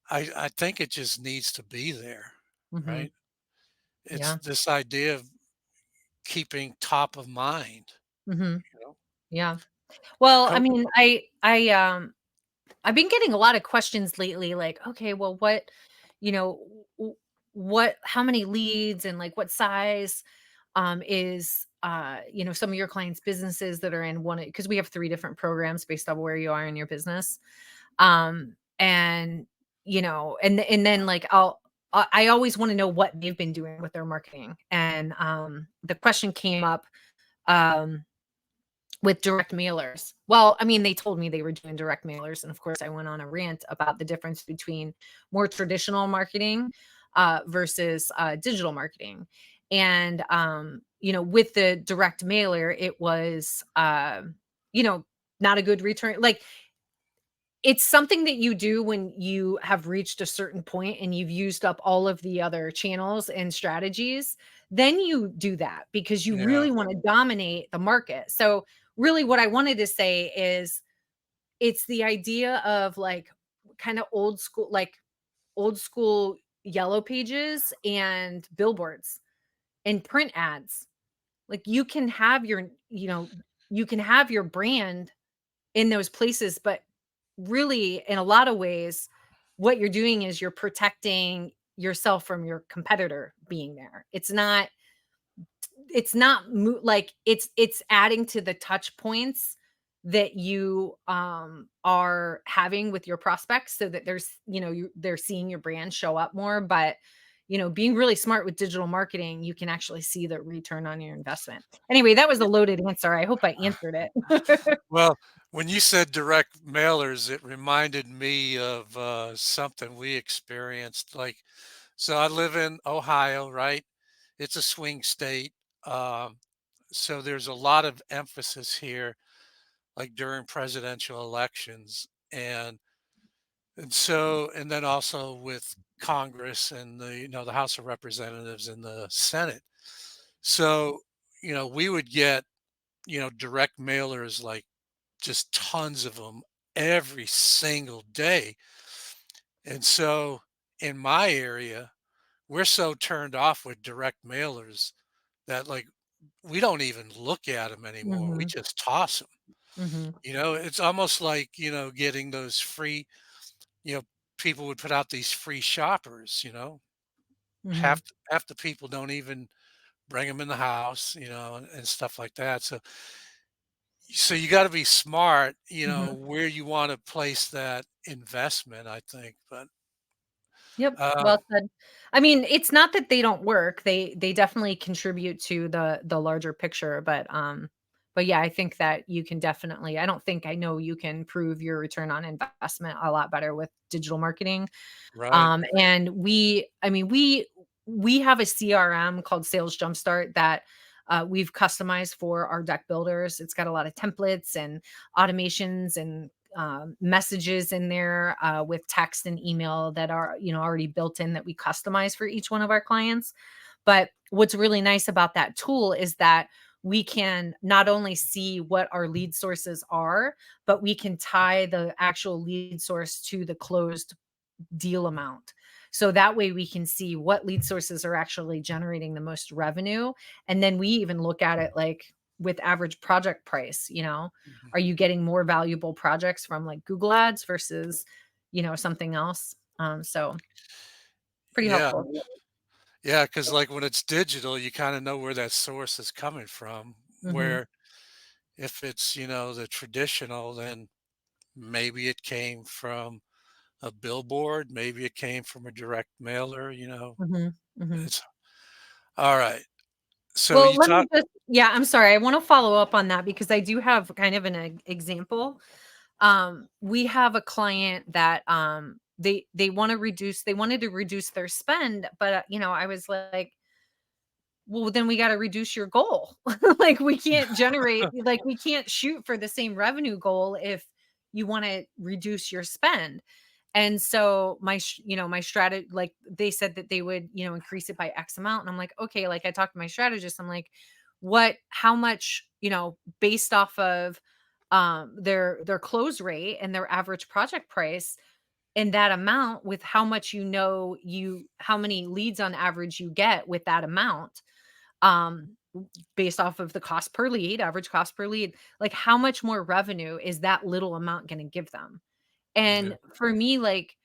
I think it just needs to be there, Mhm. right? It's Yeah. this idea of keeping top of mind, Mhm. you know. Yeah. Well, I Co- mean, I've been getting a lot of questions lately, like, okay, well, you know, how many leads and like what size is some of your clients' businesses that are in one, because we have three different programs based on where you are in your business. And and then like I always want to know what they've been doing with their marketing. And the question came up um with direct mailers. Well, I mean, they told me they were doing direct mailers, and of course, I went on a rant about the difference between more traditional marketing versus digital marketing. And with the direct mailer, it was you know, not a good return. Like, it's something that you do when you have reached a certain point and you've used up all of the other channels and strategies. Then you do that because you yeah, really want to dominate the market. So, really, what I wanted to say is, it's the idea of like kind of old school yellow pages and billboards and print ads. Like, you can have your brand in those places, but really, in a lot of ways, what you're doing is you're protecting. yourself from your competitor being there. Like it's adding to the touch points that you are having with your prospects so that they're seeing your brand show up more. But being really smart with digital marketing, you can actually see the return on your investment. Anyway, that was a loaded answer. I hope I answered it. Well, when you said direct mailers, it reminded me of something we experienced. Like, so I live in Ohio, right? It's a swing state. Um, so there's a lot of emphasis here, like during presidential elections. And then also with Congress and the House of Representatives and the Senate. So, we would get, direct mailers, like just tons of them every single day. And so in my area, we're so turned off with direct mailers that, like, we don't even look at them anymore. We Mhm. just toss them. Mhm. It's almost like, getting those free, you know, people would put out these free shoppers. Mhm. Half the people don't even bring them in the house, and stuff like that. So you got to be smart, Mhm. where you want to place that investment, I think. But Yep, uh, well said. I mean, it's not that they don't work. They definitely contribute to the larger picture, but yeah, I think that you can definitely I know you can prove your return on investment a lot better with digital marketing. right. And we have a CRM called Sales Jumpstart that we've customized for our deck builders. It's got a lot of templates and automations and messages in there with text and email that are already built in that we customize for each one of our clients. But what's really nice about that tool is that we can not only see what our lead sources are, but we can tie the actual lead source to the closed deal amount. So that way we can see what lead sources are actually generating the most revenue. And then we even look at it like with average project price, Mhm. are you getting more valuable projects from like Google Ads versus, something else? So pretty Yeah. helpful. Yeah. Cause like when it's digital, you kind of know where that source is coming from. Hmm. Where if it's, the traditional, then maybe it came from a billboard, maybe it came from a direct mailer. Hmm. Hmm. It's all right. So Well, you let me talk, just, yeah, I'm sorry. I want to follow up on that because I do have kind of an example. We have a client that they wanted to reduce their spend, but I was like, well, then we got to reduce your goal. Like we can't shoot for the same revenue goal if you want to reduce your spend. And so my strategy, like they said that they would, increase it by X amount. And I'm like, okay, like I talked to my strategist. I'm like, how much, based off of their close rate and their average project price and that amount with how much how many leads on average you get with that amount, um based off of the cost per lead, average cost per lead, like how much more revenue is that little amount going to give them? yeah, And for me, like,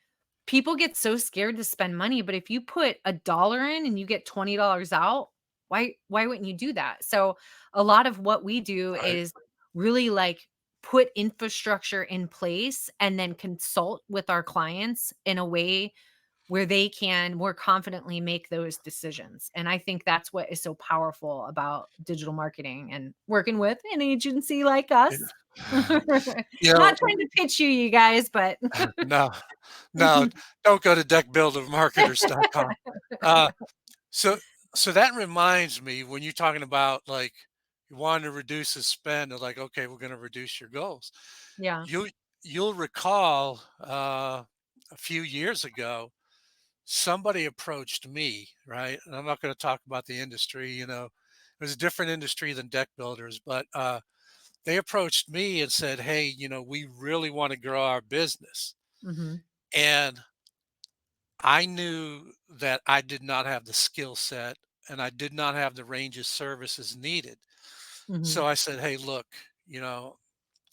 people get so scared to spend money, but if you put a dollar in and you get $20 out, why wouldn't you do that? So a lot of what we do right. is really like put infrastructure in place and then consult with our clients in a way where they can more confidently make those decisions. And I think that's what is so powerful about digital marketing and working with an agency like Yeah. us. Not You know, trying to pitch you guys, but no, no, don't go to deckbuildermarketers.com. Uh, so, so that reminds me when you're talking about like you want to reduce the spend, like, okay, we're going to reduce your goals. yeah. You you'll recall a few years ago, somebody approached me, right? And I'm not going to talk about the industry, it was a different industry than deck builders, but they approached me and said, hey, we really want to grow our business. Mhm. And I knew that I did not have the skill set and I did not have the range of services needed. Mhm. So I said, hey, look,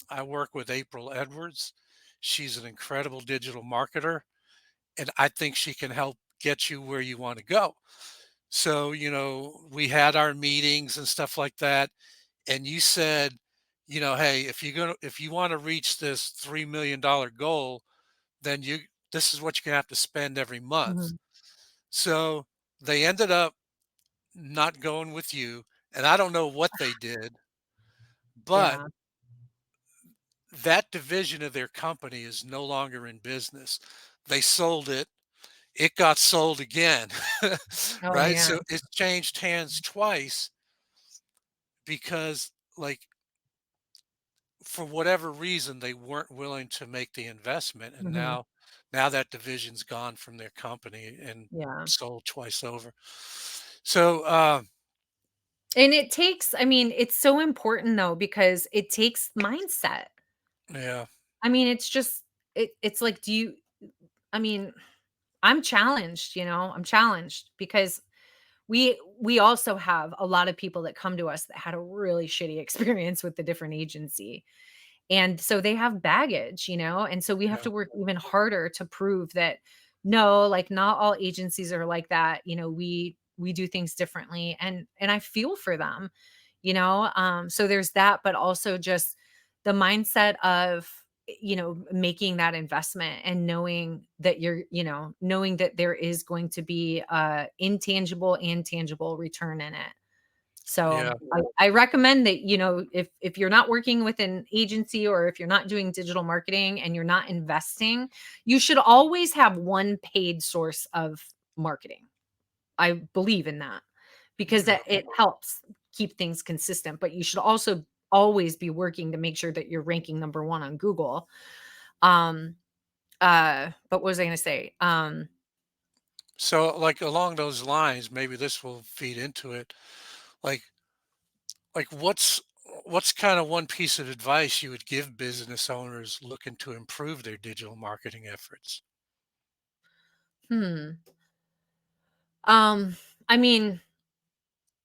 I work with April Edwards. She's an incredible digital marketer, and I think she can help get you where you want to go. So, we had our meetings and stuff like that. And you said, hey, if you want to reach this $3 million goal, then this is what you're gonna have to spend every month. Mhm. So they ended up not going with you, and I don't know what they did, but Yeah. that division of their company is no longer in business. They sold it. It got sold again, Oh, right? man. So it's changed hands twice because, like, for whatever reason, they weren't willing to make the investment, and Mhm. now that division's gone from their company and Yeah. sold twice over. So, And it takes I mean, it's so important though because it takes mindset. yeah, I mean, it's just it's like, do you I mean, I'm challenged, I'm challenged because we also have a lot of people that come to us that had a really shitty experience with the different agency. And so they have baggage, and so we have yeah, to work even harder to prove that no, like not all agencies are like that. We do things differently and I feel for them, so there's that, but also just the mindset of making that investment and knowing that knowing that there is going to be intangible and tangible return in it. So yeah, I recommend that, if you're not working with an agency or if you're not doing digital marketing and you're not investing, you should always have one paid source of marketing. I believe in that because yeah. it helps keep things consistent, but you should also always be working to make sure that you're ranking number 1 on Google. Um, but what was I gonna say? So, like, along those lines, maybe this will feed into it. Like, what's kind of one piece of advice you would give business owners looking to improve their digital marketing efforts? Hmm. Um, I mean,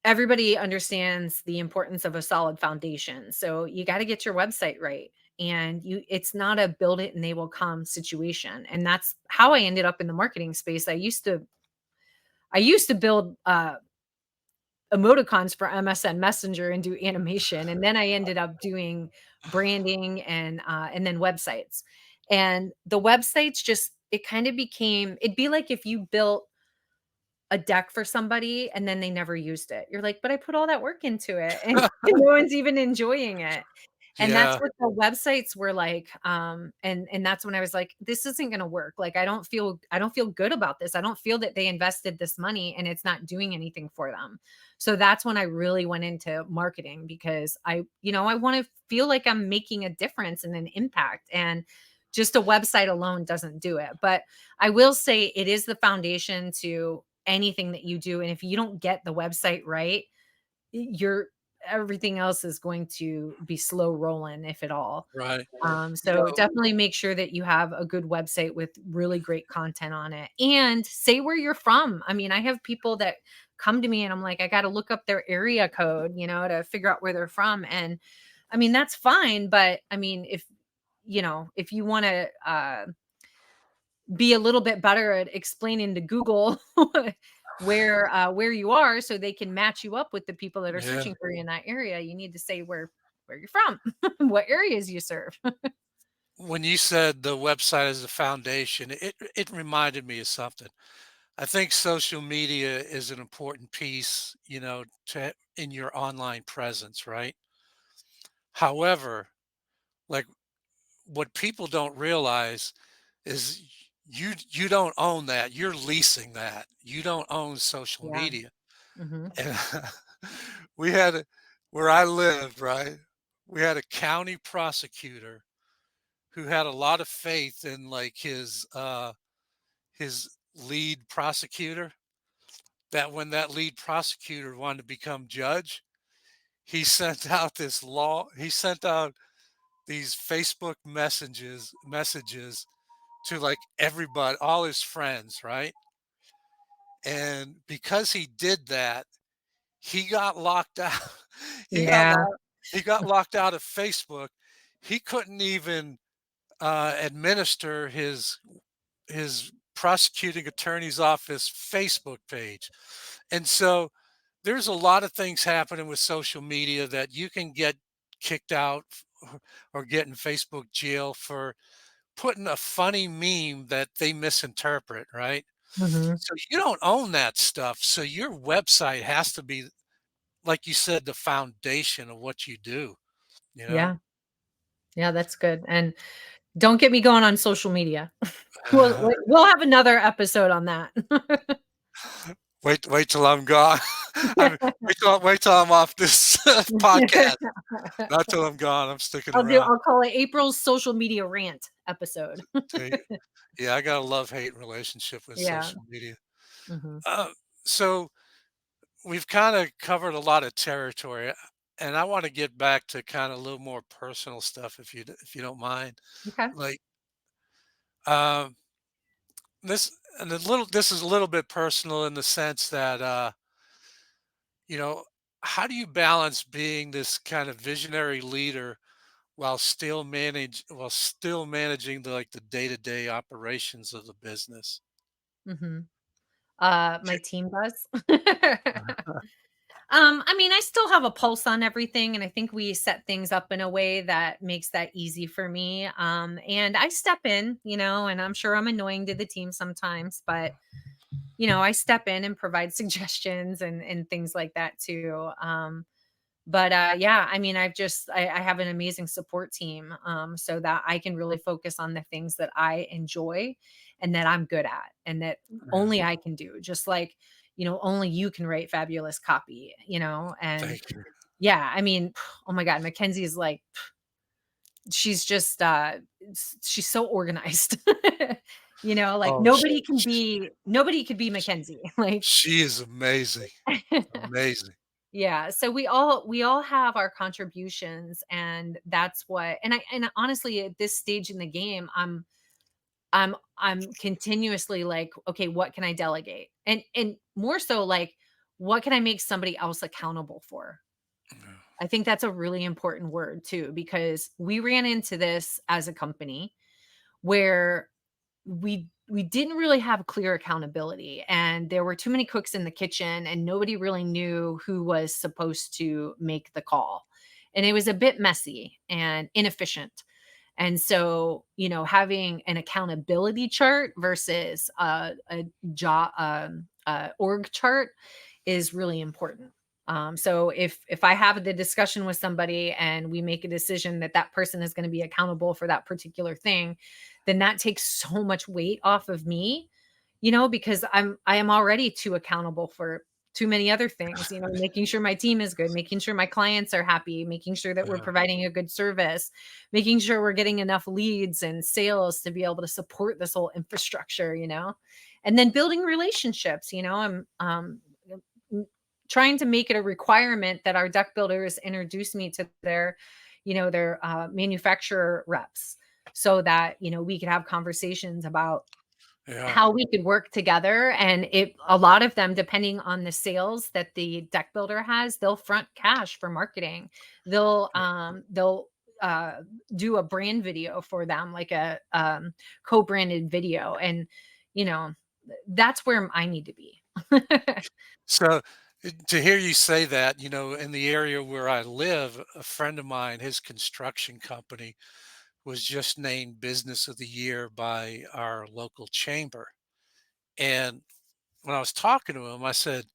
everybody understands the importance of a solid foundation. So you got to get your website right. And it's not a build it and they will come situation. And that's how I ended up in the marketing space. I used to build emoticons for MSN Messenger and do animation. And then I ended up doing branding and then websites. And the websites just it kind of became it'd be like if you built a deck for somebody and then they never used it. You're like, "But I put all that work into it and no one's even enjoying it." And that's Yeah, what the websites were like, and that's when I was like, "This isn't gonna work." Like, I don't feel good about this. I don't feel that they invested this money and it's not doing anything for them. So that's when I really went into marketing because I wanna feel like I'm making a difference and an impact, and just a website alone doesn't do it. But I will say it is the foundation to anything that you do, and if you don't get the website right, you're everything else is going to be slow rolling, if at all. right. So definitely make sure that you have a good website with really great content on it and say where you're from. I mean, I have people that come to me and I'm like, I got to look up their area code, to figure out where they're from. And I mean, that's fine. But I mean, if you want to, be a little bit better at explaining to Google where you are so they can match you up with the people that are Yeah. searching for you in that area. You need to say where you're from, what areas you serve. When you said the website is the foundation, it reminded me of something. I think social media is an important piece, in your online presence, right? However, like, what people don't realize is you don't own that. You're leasing that. You don't own social Yeah. media. Mhm. And we had where I lived, right? We had a county prosecutor who had a lot of faith in, like, his lead prosecutor, that when that lead prosecutor wanted to become judge, he sent out these Facebook messages to, like, everybody, all his friends, right? And because he did that, he got locked out. he got Yeah. locked he got locked out of Facebook. He couldn't even administer his prosecuting attorney's office Facebook page. And so there's a lot of things happening with social media that you can get kicked out or get in Facebook jail for putting a funny meme that they misinterpret, right? Mhm. So you don't own that stuff. So your website has to be, like you said, the foundation of what you do, you know? Yeah. Yeah, that's good, and don't get me going on social media. We'll have another episode on that. Wait till I'm gone. I mean, wait till I'm off this podcast. Not till I'm gone. I'm sticking around. I'll call it April's social media rant episode. Take Yeah, I got a love-hate relationship with Yeah. social media. Mhm. Uh, so we've kind of covered a lot of territory, and I want to get back to kind of a little more personal stuff, if you don't mind. Okay. Like um, this, and a little. This is a little bit personal in the sense that you know, how do you balance being this kind of visionary leader while still managing the day-to-day operations of the business? Mhm. My team does. I mean, I still have a pulse on everything, and I think we set things up in a way that makes that easy for me. And I step in, and I'm sure I'm annoying to the team sometimes, but I step in and provide suggestions and things like that too. But yeah, I mean, I have an amazing support team, so that I can really focus on the things that I enjoy and that I'm good at and that Yeah, only I can do. Just like, only you can write fabulous copy, and thank you. yeah, I mean, oh my God, Mackenzie is like, she's just she's so organized. Like Oh, nobody could be Mackenzie. Like she is amazing, amazing. yeah, so we all have our contributions, and that's what and honestly at this stage in the game, I'm continuously like, okay, what can I delegate? And more so like what can I make somebody else accountable for? Yeah, I think that's a really important word too, because we ran into this as a company where we didn't really have clear accountability, and there were too many cooks in the kitchen and nobody really knew who was supposed to make the call, and it was a bit messy and inefficient. And so, having an accountability chart versus a job org chart is really important. So if I have the discussion with somebody and we make a decision that that person is going to be accountable for that particular thing, then that takes so much weight off of me, because I am already too accountable for too many other things, making sure my team is good, making sure my clients are happy, making sure that we're yeah, providing a good service, making sure we're getting enough leads and sales to be able to support this whole infrastructure, and then building relationships, I'm trying to make it a requirement that our deck builders introduce me to their manufacturer reps so that, we could have conversations about yeah, how we could work together. And a lot of them, depending on the sales that the deck builder has, they'll front cash for marketing. They'll uh do a brand video for them, like a co-branded video. And you know, that's where I need to be. So to hear you say that, in the area where I live, a friend of mine, his construction company was just named Business of the Year by our local chamber. And when I was talking to him, I said,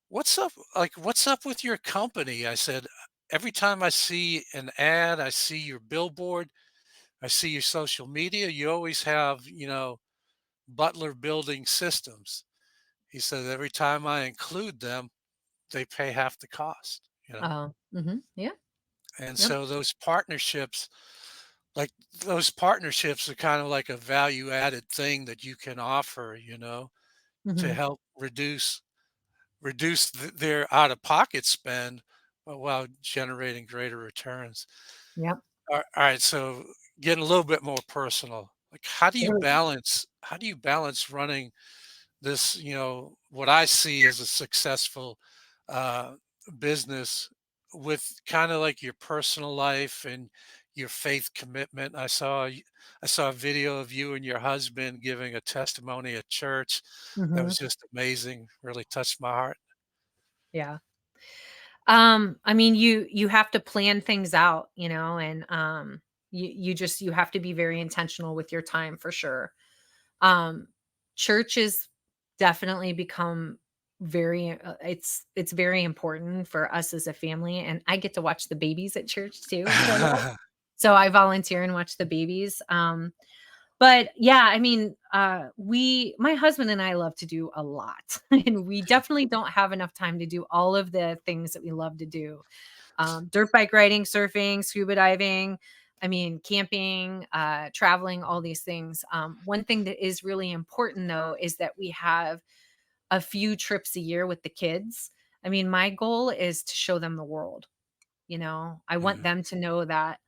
"What's up? Like, what's up with your company?" I said, "Every time I see an ad, I see your billboard, I see your social media, you always have, Butler Building Systems." He said, "Every time I include them, they pay half the cost." Oh, yeah, And yep, so those partnerships are kind of like a value added thing that you can offer, to mhm, help reduce their out of pocket spend, while generating greater returns. yep. All right, so getting a little bit more personal, like how do you balance running this, what I see as a successful uh, business with kind of like your personal life and your faith commitment. I saw a video of you and your husband giving a testimony at church. That Mhm. was just amazing. Really touched my heart. Yeah. I mean, you have to plan things out, and you have to be very intentional with your time for sure. Um, Church has definitely become it's very important for us as a family, and I get to watch the babies at church too, which I love. So I volunteer and watch the babies. But yeah, I mean, my husband and I love to do a lot, and we definitely don't have enough time to do all of the things that we love to do. Dirt bike riding, surfing, scuba diving. I mean, camping, traveling, all these things. One thing that is really important though is that we have a few trips a year with the kids. I mean, my goal is to show them the world. I want Mhm. them to know that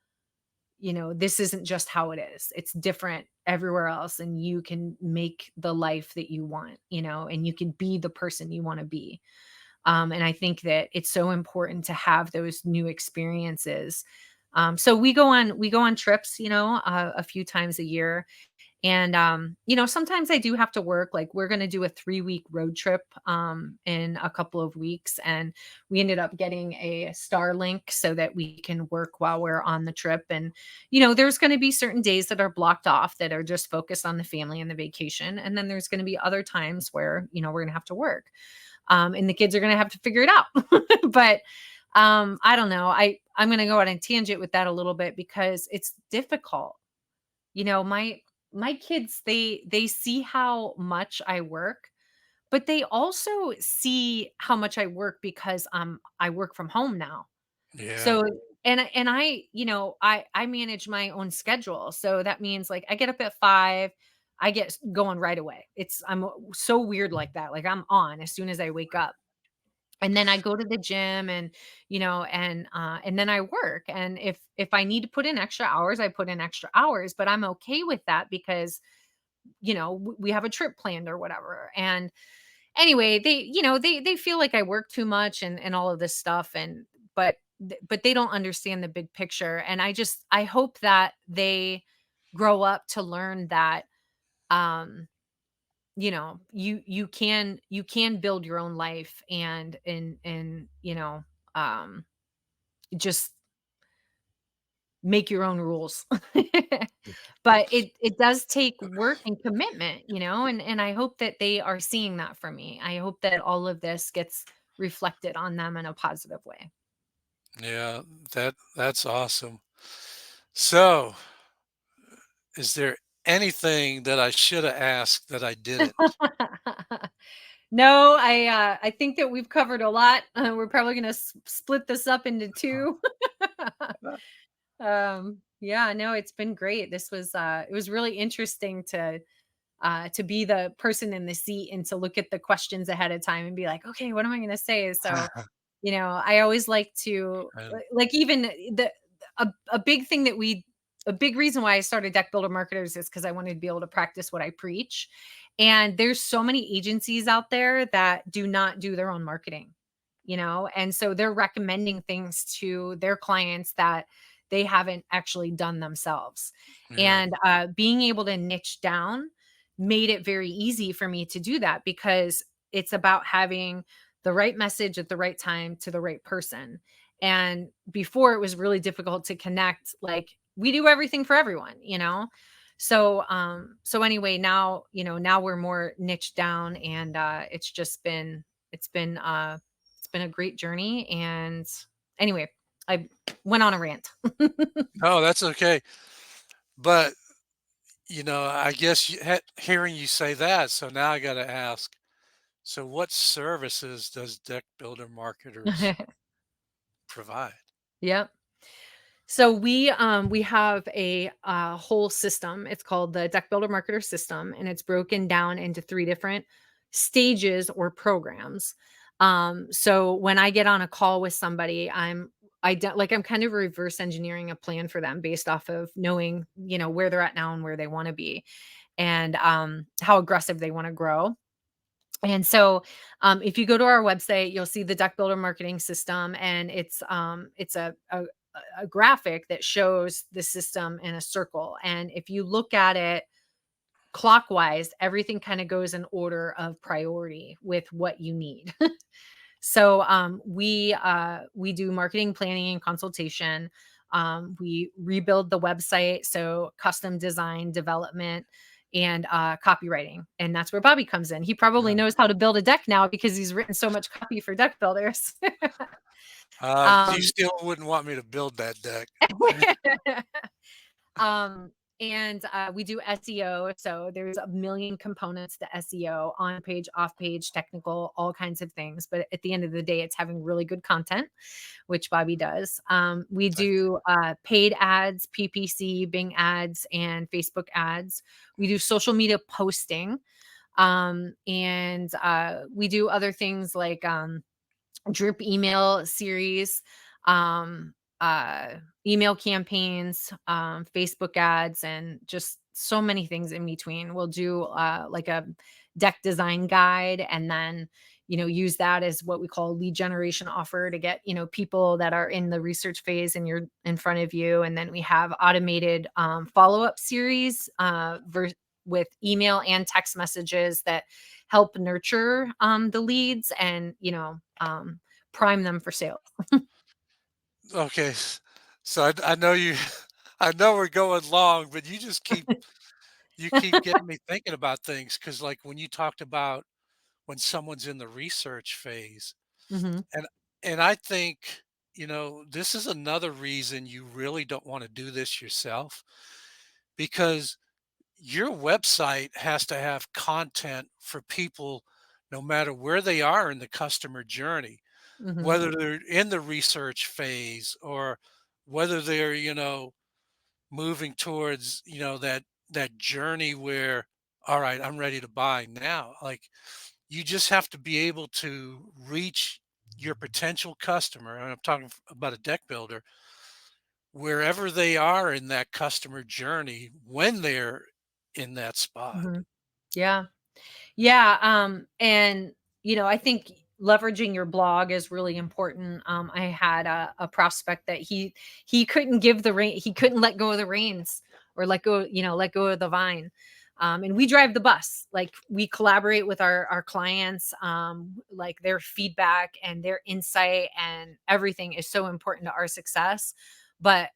this isn't just how it is. It's different everywhere else, and you can make the life that you want, and you can be the person you want to be. And I think that it's so important to have those new experiences. So we go on trips, a few times a year, and, sometimes I do have to work. Like, we're going to do a 3-week road trip in a couple of weeks. And we ended up getting a Starlink so that we can work while we're on the trip. And, there's going to be certain days that are blocked off that are just focused on the family and the vacation. And then there's going to be other times where, we're going to have to work. And the kids are going to have to figure it out. But I don't know. I'm going to go on a tangent with that a little bit because it's difficult. My kids, they see how much I work, but they also see how much I work because I work from home now. Yeah. So and I manage my own schedule. So that means like I get up at 5, I get going right away. I'm so weird like that. Like I'm on as soon as I wake up. And then I go to the gym and then I work. And if I need to put in extra hours, I put in extra hours, but I'm okay with that because we have a trip planned or whatever. And anyway, they feel like I work too much and all of this stuff. And but they don't understand the big picture. And I hope that they grow up to learn that um you can build your own life and um just make your own rules. But it does take work and commitment, and I hope that they are seeing that from me. I hope that all of this gets reflected on them in a positive way. Yeah, that's awesome. So, is there anything that I should have asked that I didn't? No, I think that we've covered a lot. We're probably gonna split this up into two. Yeah, no, it's been great. It was really interesting to be the person in the seat and to look at the questions ahead of time and be like, okay, what am I going to say? So, I always like to And like even a big thing a big reason why I started Deck Builder Marketers is because I wanted to be able to practice what I preach. And there's so many agencies out there that do not do their own marketing, and so they're recommending things to their clients that they haven't actually done themselves. yeah, And being able to niche down made it very easy for me to do that because it's about having the right message at the right time to the right person. And before it was really difficult to connect, like we do everything for everyone. So anyway, now we're more niched down, and it's been it's been a great journey. And anyway, I went on a rant. no, that's okay. But I guess hearing you say that, so now I got to ask. So, what services does Deck Builder Marketers provide? Yep. So we have a whole system. It's called the Deck Builder Marketer System, and it's broken down into 3 different stages or programs. So when I get on a call with somebody, I'm kind of reverse engineering a plan for them based off of knowing, where they're at now and where they want to be, and how aggressive they want to grow. And so, if you go to our website, you'll see the Deck Builder marketing system, and it's a graphic that shows the system in a circle. And if you look at it clockwise, everything kind of goes in order of priority with what you need. So we do marketing planning and consultation. We rebuild the website, so custom design, development, and copywriting. And that's where Bobby comes in. He probably Yeah. knows how to build a deck now because he's written so much copy for deck builders. You um, still wouldn't want me to build that deck. Um, and we do SEO. So there's a million components to SEO: on page, off page, technical, all kinds of things. But at the end of the day, it's having really good content, which Bobby does. We Thank do paid ads, PPC, Bing ads, and Facebook ads. We do social media posting. And we do other things like drip email series, um, uh, email campaigns, Facebook ads, and just so many things in between. We'll do like a deck design guide, and then use that as what we call lead generation offer to get people that are in the research phase and you're in front of you. And then we have automated follow-up series with email and text messages that help nurture the leads and prime them for sale. Okay. So I know you I know we're going long, but you keep getting me thinking about things because like when you talked about when someone's in the research phase Mhm, and I think, this is another reason you really don't want to do this yourself because your website has to have content for people no matter where they are in the customer journey, mhm, whether they're in the research phase or whether they're, moving towards, that journey where, all right, I'm ready to buy now. Like you just have to be able to reach your potential customer, and I'm talking about a deck builder, wherever they are in that customer journey when they're in that spot. mhm. Yeah. Yeah, and I think leveraging your blog is really important. I had a prospect that he couldn't give the rein, he couldn't let go of the reins or let go of the vine. And we drive the bus. Like we collaborate with our clients. Like their feedback and their insight and everything is so important to our success. But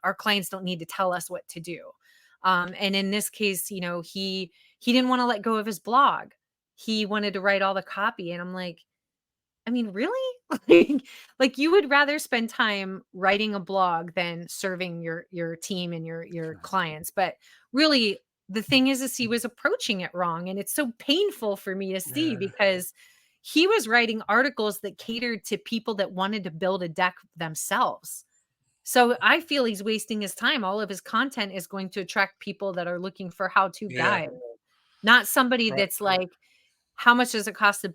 our clients don't need to tell us what to do. And in this case, he didn't wanna let go of his blog. He wanted to write all the copy, and I'm like, I mean, really? Like you would rather spend time writing a blog than serving your team and your clients. But really, the thing is he was approaching it wrong, and it's so painful for me to see Yeah. because he was writing articles that catered to people that wanted to build a deck themselves. So I feel he's wasting his time. All of his content is going to attract people that are looking for how-to Yeah. guides, not somebody Right. that's like, how much does it cost to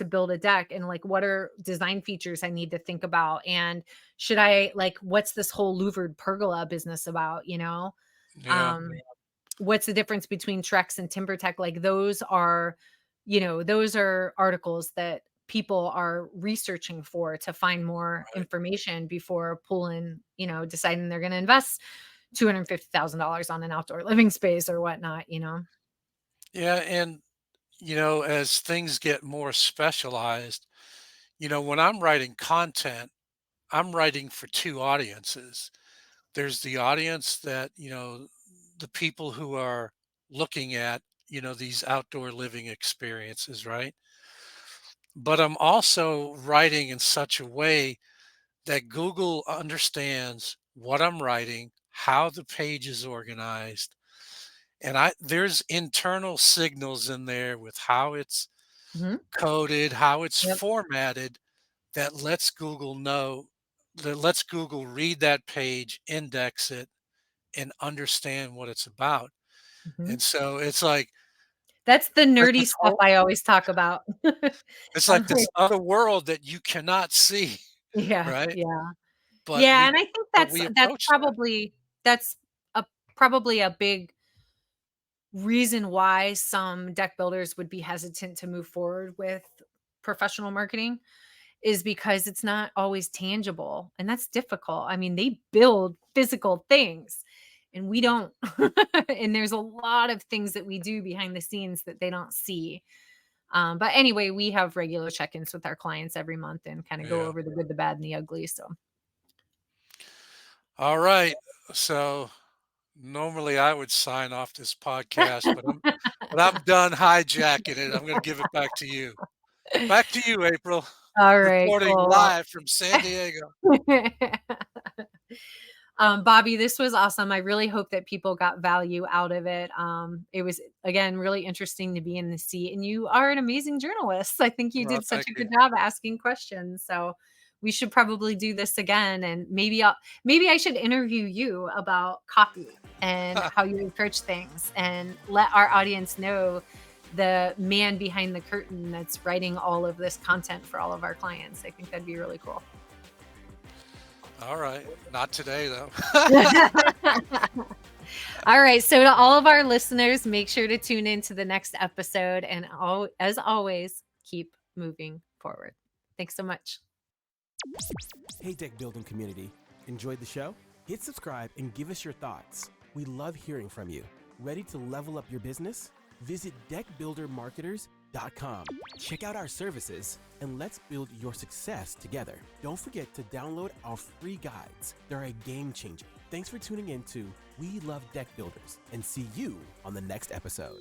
build a deck, and like what are design features I need to think about, and should I like what's this whole louvered pergola business about, Yeah. um what's the difference between Trex and TimberTech? Like those are articles that people are researching for to find more Right. information before pulling, deciding they're going to invest $250,000 on an outdoor living space or whatnot. Yeah. And, as things get more specialized, when I'm writing content, I'm writing for two audiences. There's the audience that, the people who are looking at, these outdoor living experiences, right? But I'm also writing in such a way that Google understands what I'm writing, how the page is organized, and I there's internal signals in there with how it's Mhm. coded, how it's Yep. formatted that lets Google know that lets Google read that page, index it, and understand what it's about. Mhm. And so it's like That's the like nerdy this stuff whole I always talk about. it's I'm like this like, other world that you cannot see, yeah, right? yeah. But Yeah, we and I think but that's we that's approach that. probably that's a probably a big reason why some deck builders would be hesitant to move forward with professional marketing is because it's not always tangible, and that's difficult. I mean, they build physical things and we don't. And there's a lot of things that we do behind the scenes that they don't see. But anyway, we have regular check-ins with our clients every month and kind of go Yeah. over the good, the bad, and the ugly. So All right. So normally I would sign off this podcast, but I'm done hijacking it. I'm going to give it back to you. Back to you, April. all right, Reporting cool. Well, live from San Diego. Bobby, this was awesome. I really hope that people got value out of it. It was, again, really interesting to be in the seat, and you are an amazing journalist. I think you Well, did such thank a you. good job asking questions. So we should probably do this again, and maybe I should interview you about copy and how you approach things, and let our audience know the man behind the curtain that's writing all of this content for all of our clients. I think that'd be really cool. All right. Not today, though. All right. So to all of our listeners, make sure to tune in to the next episode. And as always, keep moving forward. Thanks so much. Hey, deck building community. Enjoyed the show? Hit subscribe and give us your thoughts. We love hearing from you. Ready to level up your business? Visit deckbuildermarketers.com. Check out our services and let's build your success together. Don't forget to download our free guides. They're a game changer. Thanks for tuning in to We Love Deck Builders and see you on the next episode.